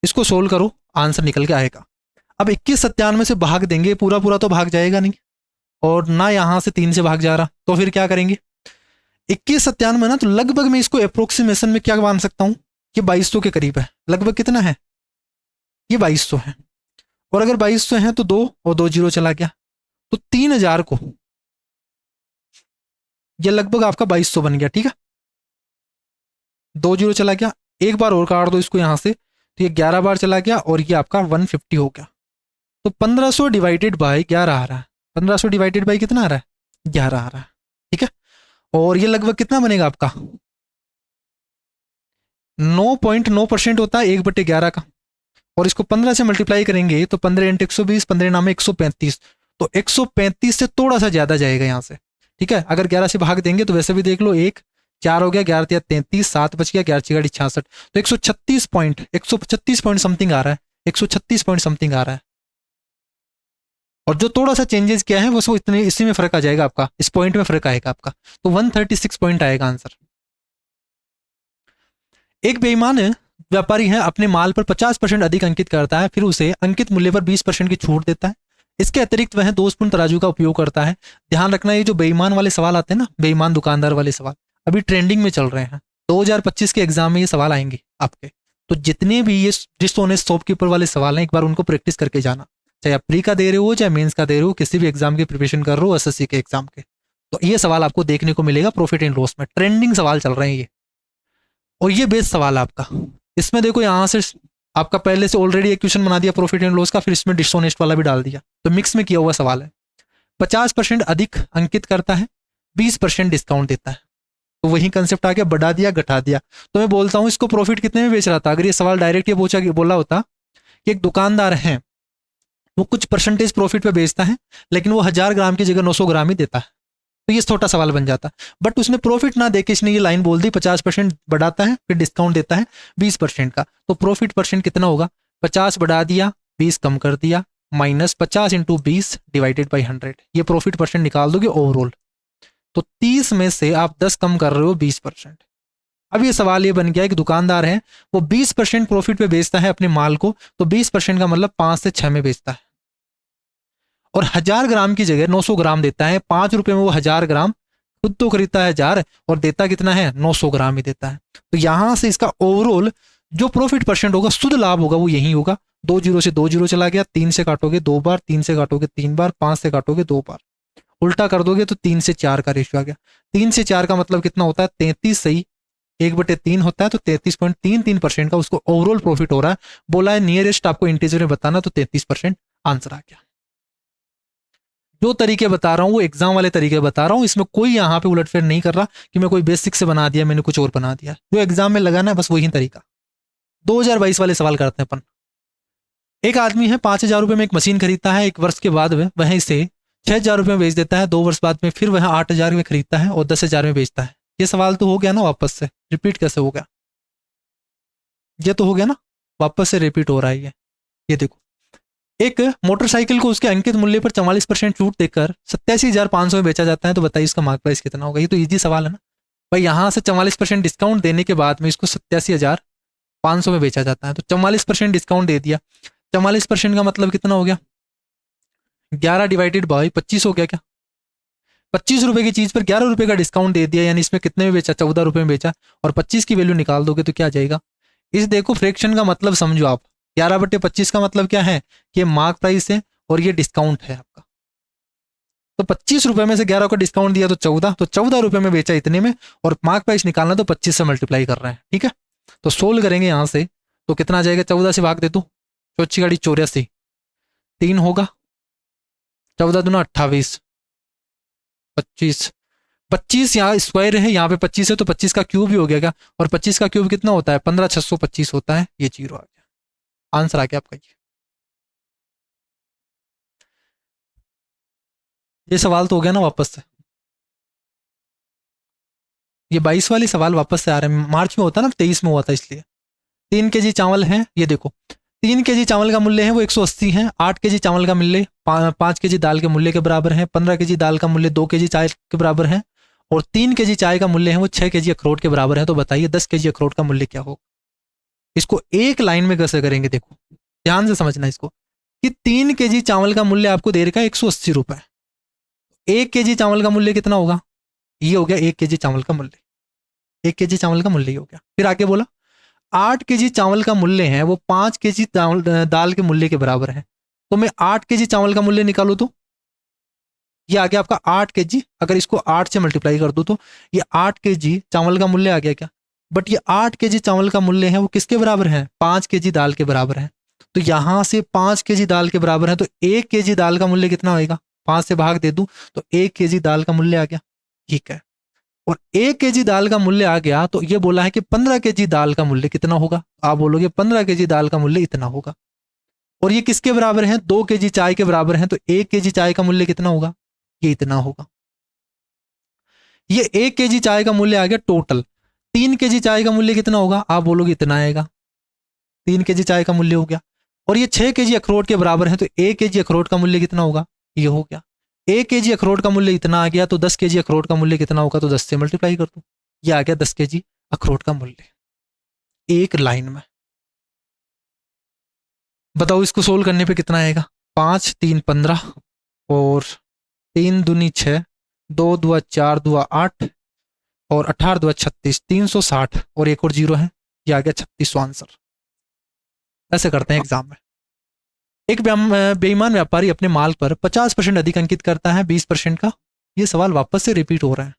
इसको सोल्व करो, आंसर निकल के आएगा। अब 2197 से भाग देंगे, पूरा पूरा तो भाग जाएगा नहीं, और ना यहां से 3 से भाग जा रहा, तो फिर क्या करेंगे? 2197 ना, तो लगभग मैं इसको अप्रोक्सीमेशन में क्या मान सकता हूं, ये 2200 के करीब है। लगभग कितना है? ये 2200 है। और अगर 2200 है तो 2 और 2 जीरो चला गया, तो 3000 को, ये लगभग आपका 2200 बन गया, ठीक है। 2 जीरो चला गया, एक बार और काट दो इसको यहां से, तो ये 11 बार चला गया और ये आपका 150 हो गया। तो 1500 डिवाइडेड बाई 11 आ रहा है। 1500 डिवाइडेड बाई कितना आ रहा है? 11 आ रहा है, ठीक है। और ये लगभग कितना बनेगा आपका? 9.9% होता है 1/11 का। और इसको 15 से मल्टीप्लाई करेंगे तो 15 × 120, 15 नाम 135, तो 135 से थोड़ा सा ज्यादा जाएगा यहाँ से, ठीक है। अगर 11 से भाग देंगे तो वैसे भी देख लो, 1 4 हो गया, 11 × 33, 7 बच गया, 11 × 66, तो 136 पॉइंट समथिंग आ रहा है, 136 पॉइंट समथिंग आ रहा है। और जो थोड़ा सा चेंजेस किया है वो इतने, इसी में फर्क आ जाएगा आपका, इस पॉइंट में फर्क आएगा आपका, तो 136 पॉइंट आएगा आंसर। एक बेईमान व्यापारी है, अपने माल पर 50% अधिक अंकित करता है, फिर उसे अंकित मूल्य पर 20% की छूट देता है। इसके अतिरिक्त वह दोषपूर्ण तराजू का उपयोग करता है। ध्यान रखना, ये जो बेईमान वाले सवाल आते हैं ना, बेईमान दुकानदार वाले सवाल अभी ट्रेंडिंग में चल रहे हैं। 2025 के एग्जाम में ये सवाल आएंगे आपके। तो जितने भी ये डिसऑनेस्ट शॉपकीपर वाले सवाल हैं, एक बार उनको प्रैक्टिस करके जाना, चाहे आप प्री का दे रहे हो, चाहे मेंस का दे रहे हो, किसी भी एग्जाम की प्रिपरेशन कर रहे हो, एसएससी के एग्जाम के, तो ये सवाल आपको देखने को मिलेगा प्रॉफिट एंड लॉस में। ट्रेंडिंग सवाल चल रहे हैं ये। और ये बेस सवाल है आपका। इसमें देखो यहाँ से आपका पहले से ऑलरेडी एक क्वेश्चन बना दिया प्रॉफिट एंड लॉस का, फिर इसमें डिसऑनेस्ट वाला भी डाल दिया, तो मिक्स में किया हुआ सवाल है। 50% अधिक अंकित करता है, 20% डिस्काउंट देता है। तो वही कंसेप्ट आ गया, बढ़ा दिया घटा दिया। तो मैं बोलता हूं इसको प्रॉफिट कितने में बेच रहा था। अगर ये सवाल डायरेक्ट ये पूछा बोला होता कि एक दुकानदार है वो कुछ परसेंटेज प्रॉफिट पे बेचता है, लेकिन वो 1000 ग्राम की जगह 900 ग्राम ही देता है, तो ये छोटा सवाल बन जाता। बट उसने प्रॉफिट ना देके इसने ये लाइन बोल दी 50% बढ़ाता है फिर डिस्काउंट देता है 20% का। तो प्रॉफिट परसेंट कितना होगा, 50 बढ़ा दिया 20 कम कर दिया, माइनस 50 इंटू 20 डिवाइडेड बाई 100। ये प्रॉफिट परसेंट निकाल दोगे ओवरऑल। तो 30 में से आप 10 कम कर रहे हो 20%। अब ये सवाल ये बन गया कि दुकानदार है वो 20% प्रॉफिट पे बेचता है अपने माल को, तो 20% का मतलब 5 से 6 में बेचता है, और 1000 ग्राम की जगह 900 ग्राम देता है। 5 रुपए में वो 1000 ग्राम खुद तो खरीदता है 1000 और देता कितना है, 900 ग्राम ही देता है। तो यहां से इसका ओवरऑल जो प्रॉफिट परसेंट होगा, शुद्ध लाभ होगा, वो यही होगा। 2 जीरो से 2 जीरो चला गया, 3 से काटोगे 2 बार, 3 से काटोगे 3 बार, 5 से काटोगे 2 बार, उल्टा कर दोगे तो 3 से 4 का रेशियो आ गया। 3 से 4 का मतलब कितना होता है, 33 सही 1/3 होता है, तो 33.33% का उसको ओवरऑल प्रॉफिट हो रहा है। बोला है नियरेस्ट आपको इंटीजर में बताना, तो 33% आंसर आ गया। जो तरीके बता रहा हूं वो एग्जाम वाले तरीके बता रहा हूं, इसमें कोई यहाँ पे उलटफेर नहीं कर रहा कि मैं कोई बेसिक से बना दिया मैंने कुछ और बना दिया। जो एग्जाम में लगाना है बस वही तरीका। 2022 वाले सवाल करते हैं अपन। एक आदमी है 5000 रुपये में एक मशीन खरीदता है, 1 वर्ष के बाद वह इसे 6000 रुपये में बेच देता है, 2 वर्ष बाद में फिर वह 8000 में खरीदता है और 10,000 में बेचता है। ये सवाल तो हो गया ना, वापस से रिपीट कैसे हो गया, ये तो हो गया ना, वापस से रिपीट हो रहा है ये देखो। एक मोटरसाइकिल को उसके अंकित मूल्य पर 44% छूट देकर 87,500 में बेचा जाता है, तो बताइए इसका मार्क प्राइस कितना होगा। ये तो इजी सवाल है ना भाई। यहां से 44% डिस्काउंट देने के बाद में इसको 87,500 में बेचा जाता है, तो 44% डिस्काउंट दे दिया। 44% का मतलब कितना हो गया, 11 डिवाइडेड बाई 25 हो गया क्या। 25 रुपए की चीज पर 11 रुपए का डिस्काउंट दे दिया, यानी इसमें कितने में बेचा, 14 रुपए में बेचा, और 25 की वैल्यू निकाल दोगे तो क्या आ जाएगा। इस देखो फ्रैक्शन का मतलब समझो आप। 11/25 का मतलब क्या है कि ये मार्क प्राइस है और ये डिस्काउंट है आपका। तो 25 रुपए में से 11 का डिस्काउंट दिया तो 14, तो 14 रुपए में बेचा इतने में, और मार्क प्राइस निकालना तो 25 से मल्टीप्लाई कर रहे हैं, ठीक है। तो सोल्व करेंगे यहां से, तो कितना आ जाएगा, 14 से भाग दे दो, चौची गाड़ी 84, 3 होगा, 14 दूना 28, 25, 25 यहाँ स्क्वायर है, यहाँ पे 25 है, तो 25 का क्यूब ही हो गया क्या, और 25 का क्यूब कितना होता है, 15,625 होता है। ये 0 आ गया, आंसर आ गया आपका ये सवाल तो हो गया ना वापस से। ये 22 वाले सवाल वापस से आ रहे हैं, मार्च में होता ना, 23 में हुआ था इसलिए। 3 kg चावल है, ये देखो 3 kg चावल का मूल्य है वो 180 है। 8 kg चावल का मूल्य 5 kg दाल के मूल्य के बराबर है। 15 kg दाल का मूल्य 2 kg चाय के बराबर है, और 3 kg चाय का मूल्य है वो 6 kg अखरोट के बराबर है। तो बताइए 10 kg अखरोट का मूल्य क्या होगा। इसको एक लाइन में कैसे करेंगे, देखो ध्यान से समझना इसको, कि 3 kg चावल का मूल्य आपको दे रखा है 180 रुपए। 1 kg चावल का मूल्य कितना होगा, ये हो गया 1 kg चावल का मूल्य। 1 kg चावल का मूल्य ही हो गया। फिर आगे बोला 8 kg चावल का मूल्य है वो 5 kg दाल के मूल्य के बराबर है। तो मैं 8 kg चावल का मूल्य निकालू तो ये आ गया आपका 8 kg। अगर इसको 8 से मल्टीप्लाई कर दूं तो ये 8 kg चावल का मूल्य आ गया क्या। बट ये 8 kg चावल का मूल्य है वो किसके बराबर है, 5 kg दाल के बराबर है। तो यहां से 5 kg दाल के बराबर है, तो 1 kg दाल का मूल्य कितना होगा, 5 से भाग दे दूं तो 1 kg दाल का मूल्य आ गया, ठीक है। और 1 kg दाल का मूल्य आ गया, तो ये बोला है कि 15 kg दाल का मूल्य कितना होगा। आप बोलोगे 15 kg दाल का मूल्य इतना होगा, और ये किसके बराबर है, 2 kg चाय के बराबर है। तो 1 kg चाय का मूल्य कितना होगा, ये इतना होगा। ये 1 kg चाय का मूल्य आ गया टोटल। 3 kg चाय का मूल्य कितना होगा, आप बोलोगे इतना आएगा, 3 kg चाय का मूल्य हो गया। और ये 6 kg अखरोट के बराबर है, तो 1 kg अखरोट का मूल्य कितना होगा, ये हो गया। 1 kg अखरोट का मूल्य इतना आ गया, तो 10 kg अखरोट का मूल्य कितना होगा, तो 10 से मल्टीप्लाई कर दो, ये आ गया 10 kg अखरोट का मूल्य एक लाइन में। बताओ इसको सोल्व करने पे कितना आएगा, 5 3 15 और 3 दूनी 6, 2 दुआ 4 दुआ 8 और 18 दुआ 36, 360 और एक और 0 है, ये आ गया 3600 आंसर। ऐसे करते हैं एग्जाम में। एक बेईमान व्यापारी अपने माल पर 50% अधिक अंकित करता है 20% का। ये सवाल वापस से रिपीट हो रहा है।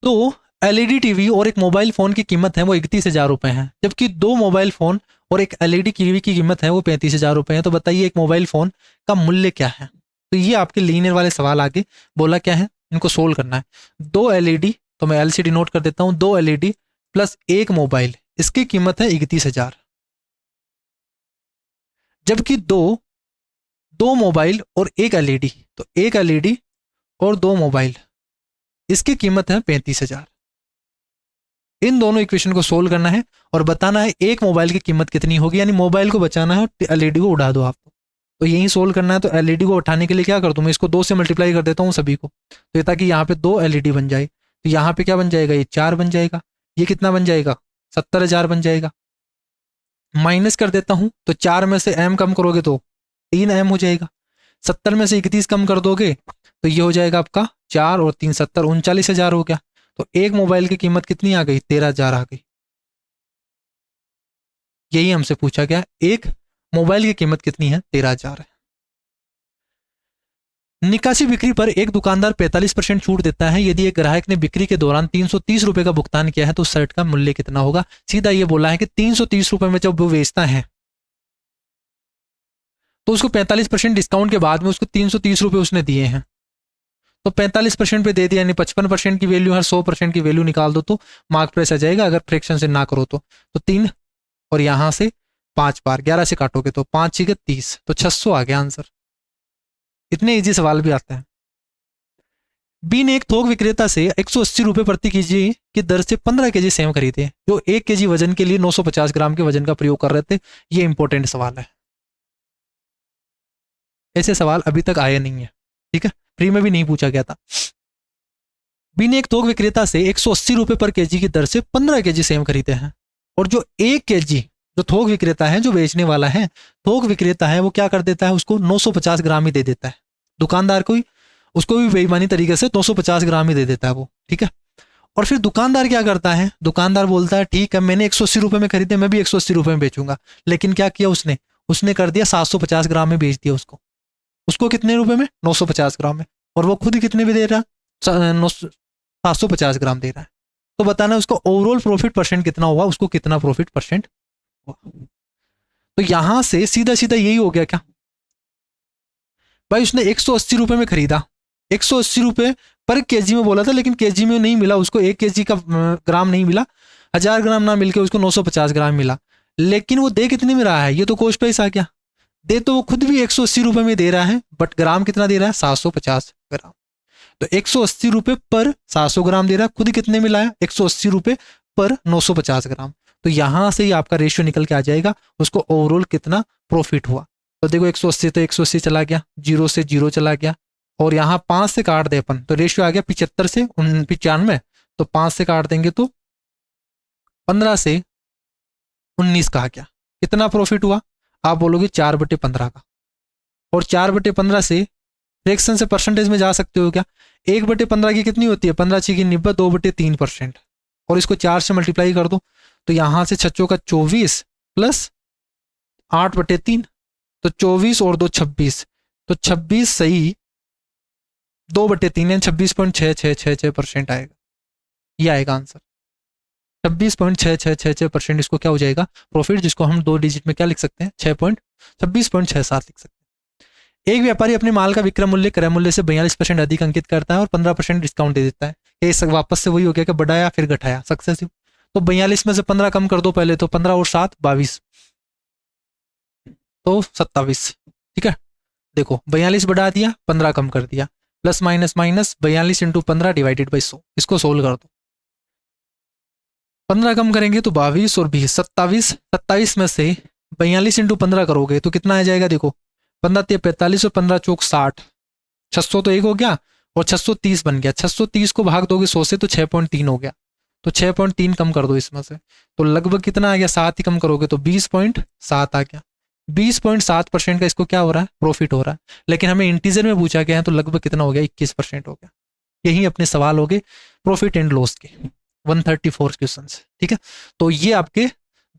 तो एलईडी टीवी और एक मोबाइल फ़ोन की कीमत है वो 31,000 रुपये है, जबकि 2 मोबाइल फ़ोन और एक एलईडी टीवी की कीमत है वो 35,000 रुपये है। तो बताइए एक मोबाइल फ़ोन का मूल्य क्या है? तो ये आपके लीनियर वाले सवाल आगे बोला क्या है, इनको सोल्व करना है। 2 एलईडी, तो मैं एलसीडी नोट कर देता हूँ, 2 एलईडी प्लस 1 मोबाइल, इसकी कीमत है 31,000। जबकि 2 मोबाइल और 1 एलईडी, तो 1 एलईडी और 2 मोबाइल, इसकी कीमत है 35,000। इन दोनों इक्वेशन को सोल्व करना है और बताना है एक मोबाइल की कीमत कितनी होगी, यानी मोबाइल को बचाना है और एलईडी को उड़ा दो आप। तो यही सोल्व करना है। तो एलईडी को उठाने के लिए क्या कर दूं मैं, इसको 2 से मल्टीप्लाई कर देता हूँ सभी को, तो ये ताकि यहाँ पे 2 एलईडी बन जाए। तो यहाँ पे क्या बन जाएगा, ये 4 बन जाएगा, ये कितना बन जाएगा, 70,000 बन जाएगा। माइनस कर देता हूँ, तो 4 में से एम कम करोगे तो 3 एम हो जाएगा। 70 में से 31 कम कर दोगे तो ये हो जाएगा आपका 4 और 3 70, 39,000 हो गया। तो एक मोबाइल की कीमत कितनी आ गई, 13,000 आ गई। यही हमसे पूछा गया, एक मोबाइल की कीमत कितनी है, 13,000 है। निकासी बिक्री पर एक दुकानदार 45% छूट देता है। यदि एक ग्राहक ने बिक्री के दौरान 330 रुपए का भुगतान किया है तो शर्ट का मूल्य कितना होगा। सीधा ये बोला है कि 330 रुपए में जब वो बेचता है तो उसको 45% डिस्काउंट के बाद में उसको 330 रुपए उसने दिए हैं, तो 45% पे दे दिया, यानी 55% की वैल्यू, हर 100% की वैल्यू निकाल दो तो मार्क प्रेस आ जाएगा। अगर फ्रैक्शन से ना करो तो 3 और यहां से 5 बार 11 से काटोगे तो 5 6 30, तो 600 आ गया आंसर। इतने इजी सवाल भी आते हैं। बी ने एक थोक विक्रेता से 180 रुपए प्रति केजी की दर से 15 केजी सेव खरीदे, जो 1 केजी वजन के लिए 950 ग्राम के वजन का प्रयोग कर रहे थे। ये इंपॉर्टेंट सवाल है, ऐसे सवाल अभी तक आए नहीं है, ठीक है, फ्री में भी नहीं पूछा गया था। बी ने एक थोक विक्रेता से 180 रुपए पर केजी की दर से 15 केजी सेव खरीदे हैं, और जो 1 केजी, जो थोक विक्रेता है, जो बेचने वाला है, थोक विक्रेता है, वो क्या कर देता है, उसको 950 ग्राम ही दे देता है। दुकानदार को उसको भी बेईमानी तरीके से 250 ग्राम ही दे देता है वो, ठीक है। और फिर दुकानदार क्या करता है, दुकानदार बोलता है ठीक है मैंने 180 रुपए में खरीदे, मैं भी 180 रुपए में बेचूंगा। लेकिन क्या किया उसने, उसने कर दिया 750 ग्राम में बेच दिया उसको। उसको कितने रुपए में, 950 ग्राम में, और वो खुद कितने में दे रहा, 750 ग्राम दे रहा है। तो बताना है उसका ओवरऑल प्रॉफिट परसेंट कितना हुआ, उसको कितना प्रॉफिट परसेंट हुआ। तो यहां से सीधा सीधा यही हो गया क्या भाई, उसने 180 रुपए में खरीदा, 180 रुपए पर केजी में बोला था, लेकिन केजी में नहीं मिला उसको, 1 केजी का ग्राम नहीं मिला, 1000 ग्राम ना मिलके उसको 950 ग्राम मिला। लेकिन वो दे कितने में रहा है, ये तो कॉस्ट प्राइस आ गया। दे तो वो खुद भी 180 रुपए में दे रहा है, बट ग्राम कितना दे रहा है, 750 ग्राम। तो 180 रुपए पर 700 ग्राम दे रहा है, खुद कितने में लाया, 180 रुपए पर 950 ग्राम। तो यहां से ही आपका रेशियो निकल के आ जाएगा, उसको ओवरऑल कितना प्रॉफिट हुआ। तो देखो 180 तो 180 चला गया, 0 से 0 चला गया, और यहाँ 5 से काट दे अपन तो रेशियो आ गया 75 से 95। तो 5 से काट देंगे तो 15 से 19 का आ गया। कितना प्रॉफिट हुआ, आप बोलोगे 4/15 का। और 4/15 से फ्रैक्शन से परसेंटेज में जा सकते हो क्या, 1/15 की कितनी होती है, 15 6 की 90, 2/3%। और इसको 4 से मल्टीप्लाई कर दो, तो यहां से 6 का 24 प्लस 8/3, तो 24 और 2 26, तो 26 सही 2/3 यानी 26.6666% आएगा, ये आएगा आंसर। 26.6666% इसको क्या हो जाएगा, प्रॉफिट, जिसको हम 2 डिजिट में क्या लिख सकते हैं, 26.67 लिख सकते हैं। एक व्यापारी अपने माल का विक्रय मूल्य क्रय मूल्य से 42% अधिक अंकित करता है और 15% डिस्काउंट दे देता है। ये वापस से वही हो गया कि बढ़ाया फिर घटाया, सक्सेसिव। तो 42 में से 15 कम कर दो पहले, तो 15 और 7 22, तो 27, ठीक है। देखो 42 बढ़ा दिया, 15 कम कर दिया, plus minus minus 42 into 15 divided by 100, इसको सोल्व कर दो। 15 कम करेंगे तो 22 और 20 27, 27 में से 42 इंटू 15 करोगे तो कितना आ जाएगा, देखो 15 ते 45 और 15 चौक 60, 600 तो एक हो गया और 630 बन गया। 630 को भाग दोगे 100 से तो 6.3 हो गया, तो 6.3 कम कर दो इसमें से, तो लगभग कितना आ गया, 7 ही कम करोगे तो 20.7 आ गया। 20.7% का इसको क्या हो रहा है, प्रॉफिट हो रहा है। लेकिन हमें इंटीजर में पूछा गया है तो लगभग कितना हो गया, 21% हो गया। यही अपने सवाल हो गए प्रॉफिट एंड लॉस के 134 क्वेश्चन, ठीक है। तो ये आपके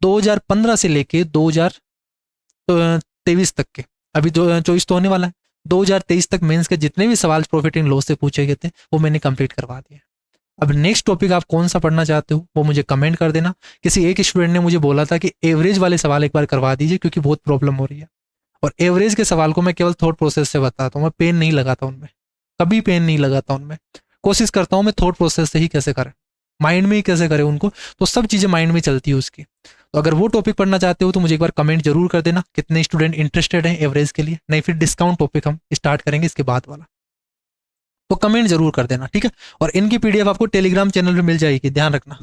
2015 से लेके 2023 तक के, अभी 24 तो होने वाला है, 2023 तक मेंस के जितने भी सवाल प्रॉफिट एंड लॉस से पूछे गए थे वो मैंने कंप्लीट करवा दिए। अब नेक्स्ट टॉपिक आप कौन सा पढ़ना चाहते हो वो मुझे कमेंट कर देना। किसी एक स्टूडेंट ने मुझे बोला था कि एवरेज वाले सवाल एक बार करवा दीजिए क्योंकि बहुत प्रॉब्लम हो रही है। और एवरेज के सवाल को मैं केवल थॉट प्रोसेस से बताता हूँ, मैं पेन नहीं लगाता उनमें, कभी पेन नहीं लगाता उनमें। कोशिश करता हूँ मैं थॉट प्रोसेस से ही कैसे करें, माइंड में ही कैसे करें उनको, तो सब चीज़ें माइंड में चलती है उसकी। तो अगर वो टॉपिक पढ़ना चाहते हो तो मुझे एक बार कमेंट जरूर कर देना कितने स्टूडेंट इंटरेस्टेड हैं एवरेज के लिए, नहीं फिर डिस्काउंट टॉपिक हम स्टार्ट करेंगे इसके बाद वाला, तो कमेंट जरूर कर देना, ठीक है। और इनकी पीडीएफ आपको टेलीग्राम चैनल पे मिल जाएगी, ध्यान रखना।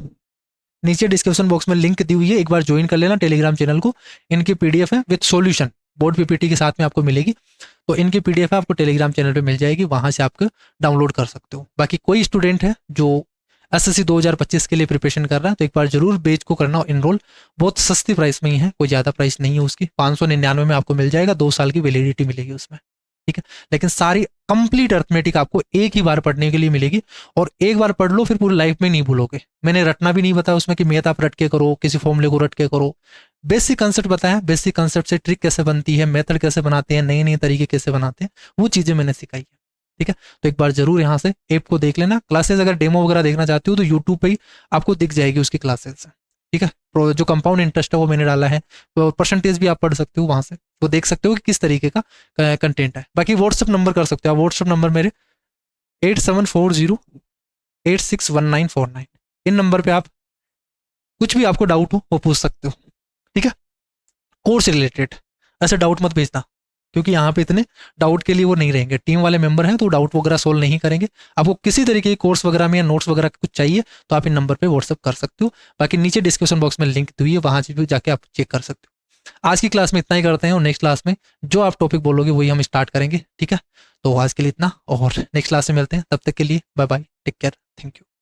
नीचे डिस्क्रिप्शन बॉक्स में लिंक दी हुई है, एक बार ज्वाइन कर लेना टेलीग्राम चैनल को। इनकी पीडीएफ है विद सॉल्यूशन, बोर्ड पीपीटी के साथ में आपको मिलेगी। तो इनकी पीडीएफ है आपको टेलीग्राम चैनल पे मिल जाएगी, वहां से आप डाउनलोड कर सकते हो। बाकी कोई स्टूडेंट है जो एसएससी 2025 के लिए प्रिपरेशन कर रहा है तो एक बार जरूर बैच को करना इनरोल, बहुत सस्ती प्राइस में ही है, कोई ज़्यादा प्राइस नहीं है उसकी, 599 में आपको मिल जाएगा, 2 साल की वैलिडिटी मिलेगी उसमें, ठीक है। लेकिन सारी कंप्लीट अर्थमेटिक आपको एक ही बार पढ़ने के लिए मिलेगी, और एक बार पढ़ लो फिर पूरी लाइफ में नहीं भूलोगे। मैंने रटना भी नहीं बताया उसमें कि मैथ आप रट के करो, किसी फॉर्मूले को रट के करो, बेसिक कंसेप्ट बताया, बेसिक कंसेप्ट से ट्रिक कैसे बनती है, मेथड कैसे बनाते हैं, नए नए तरीके कैसे बनाते हैं, वो चीज़ें मैंने सिखाई है, ठीक है। तो एक बार जरूर यहाँ से ऐप को देख लेना। क्लासेस अगर डेमो वगैरह देखना चाहते हो तो यूट्यूब पे ही आपको दिख जाएगी उसकी क्लासेस, ठीक है। जो कंपाउंड इंटरेस्ट है वो मैंने डाला है, तो परसेंटेज भी आप पढ़ सकते हो वहाँ से, वो देख सकते हो कि किस तरीके का कंटेंट है। बाकी व्हाट्सअप नंबर कर सकते हो आप, व्हाट्सअप नंबर मेरे 8740861949, इन नंबर पे आप कुछ भी आपको डाउट हो वो पूछ सकते हो, ठीक है। कोर्स रिलेटेड ऐसे डाउट मत भेजना, क्योंकि यहाँ पे इतने डाउट के लिए वो नहीं रहेंगे, टीम वाले मेंबर हैं तो डाउट वगैरह सोल्व नहीं करेंगे। आपको किसी तरीके के कोर्स वगैरह में या नोट्स वगैरह कुछ चाहिए तो आप इन नंबर पे व्हाट्सअप कर सकते हो। बाकी नीचे डिस्क्रिप्शन बॉक्स में लिंक दी हुई है, वहाँ भी जाके आप चेक कर सकते हो। आज की क्लास में इतना ही करते हैं, और नेक्स्ट क्लास में जो आप टॉपिक बोलोगे वही हम स्टार्ट करेंगे, ठीक है। तो आज के लिए इतना, और नेक्स्ट क्लास में मिलते हैं, तब तक के लिए bye bye, take care, thank you.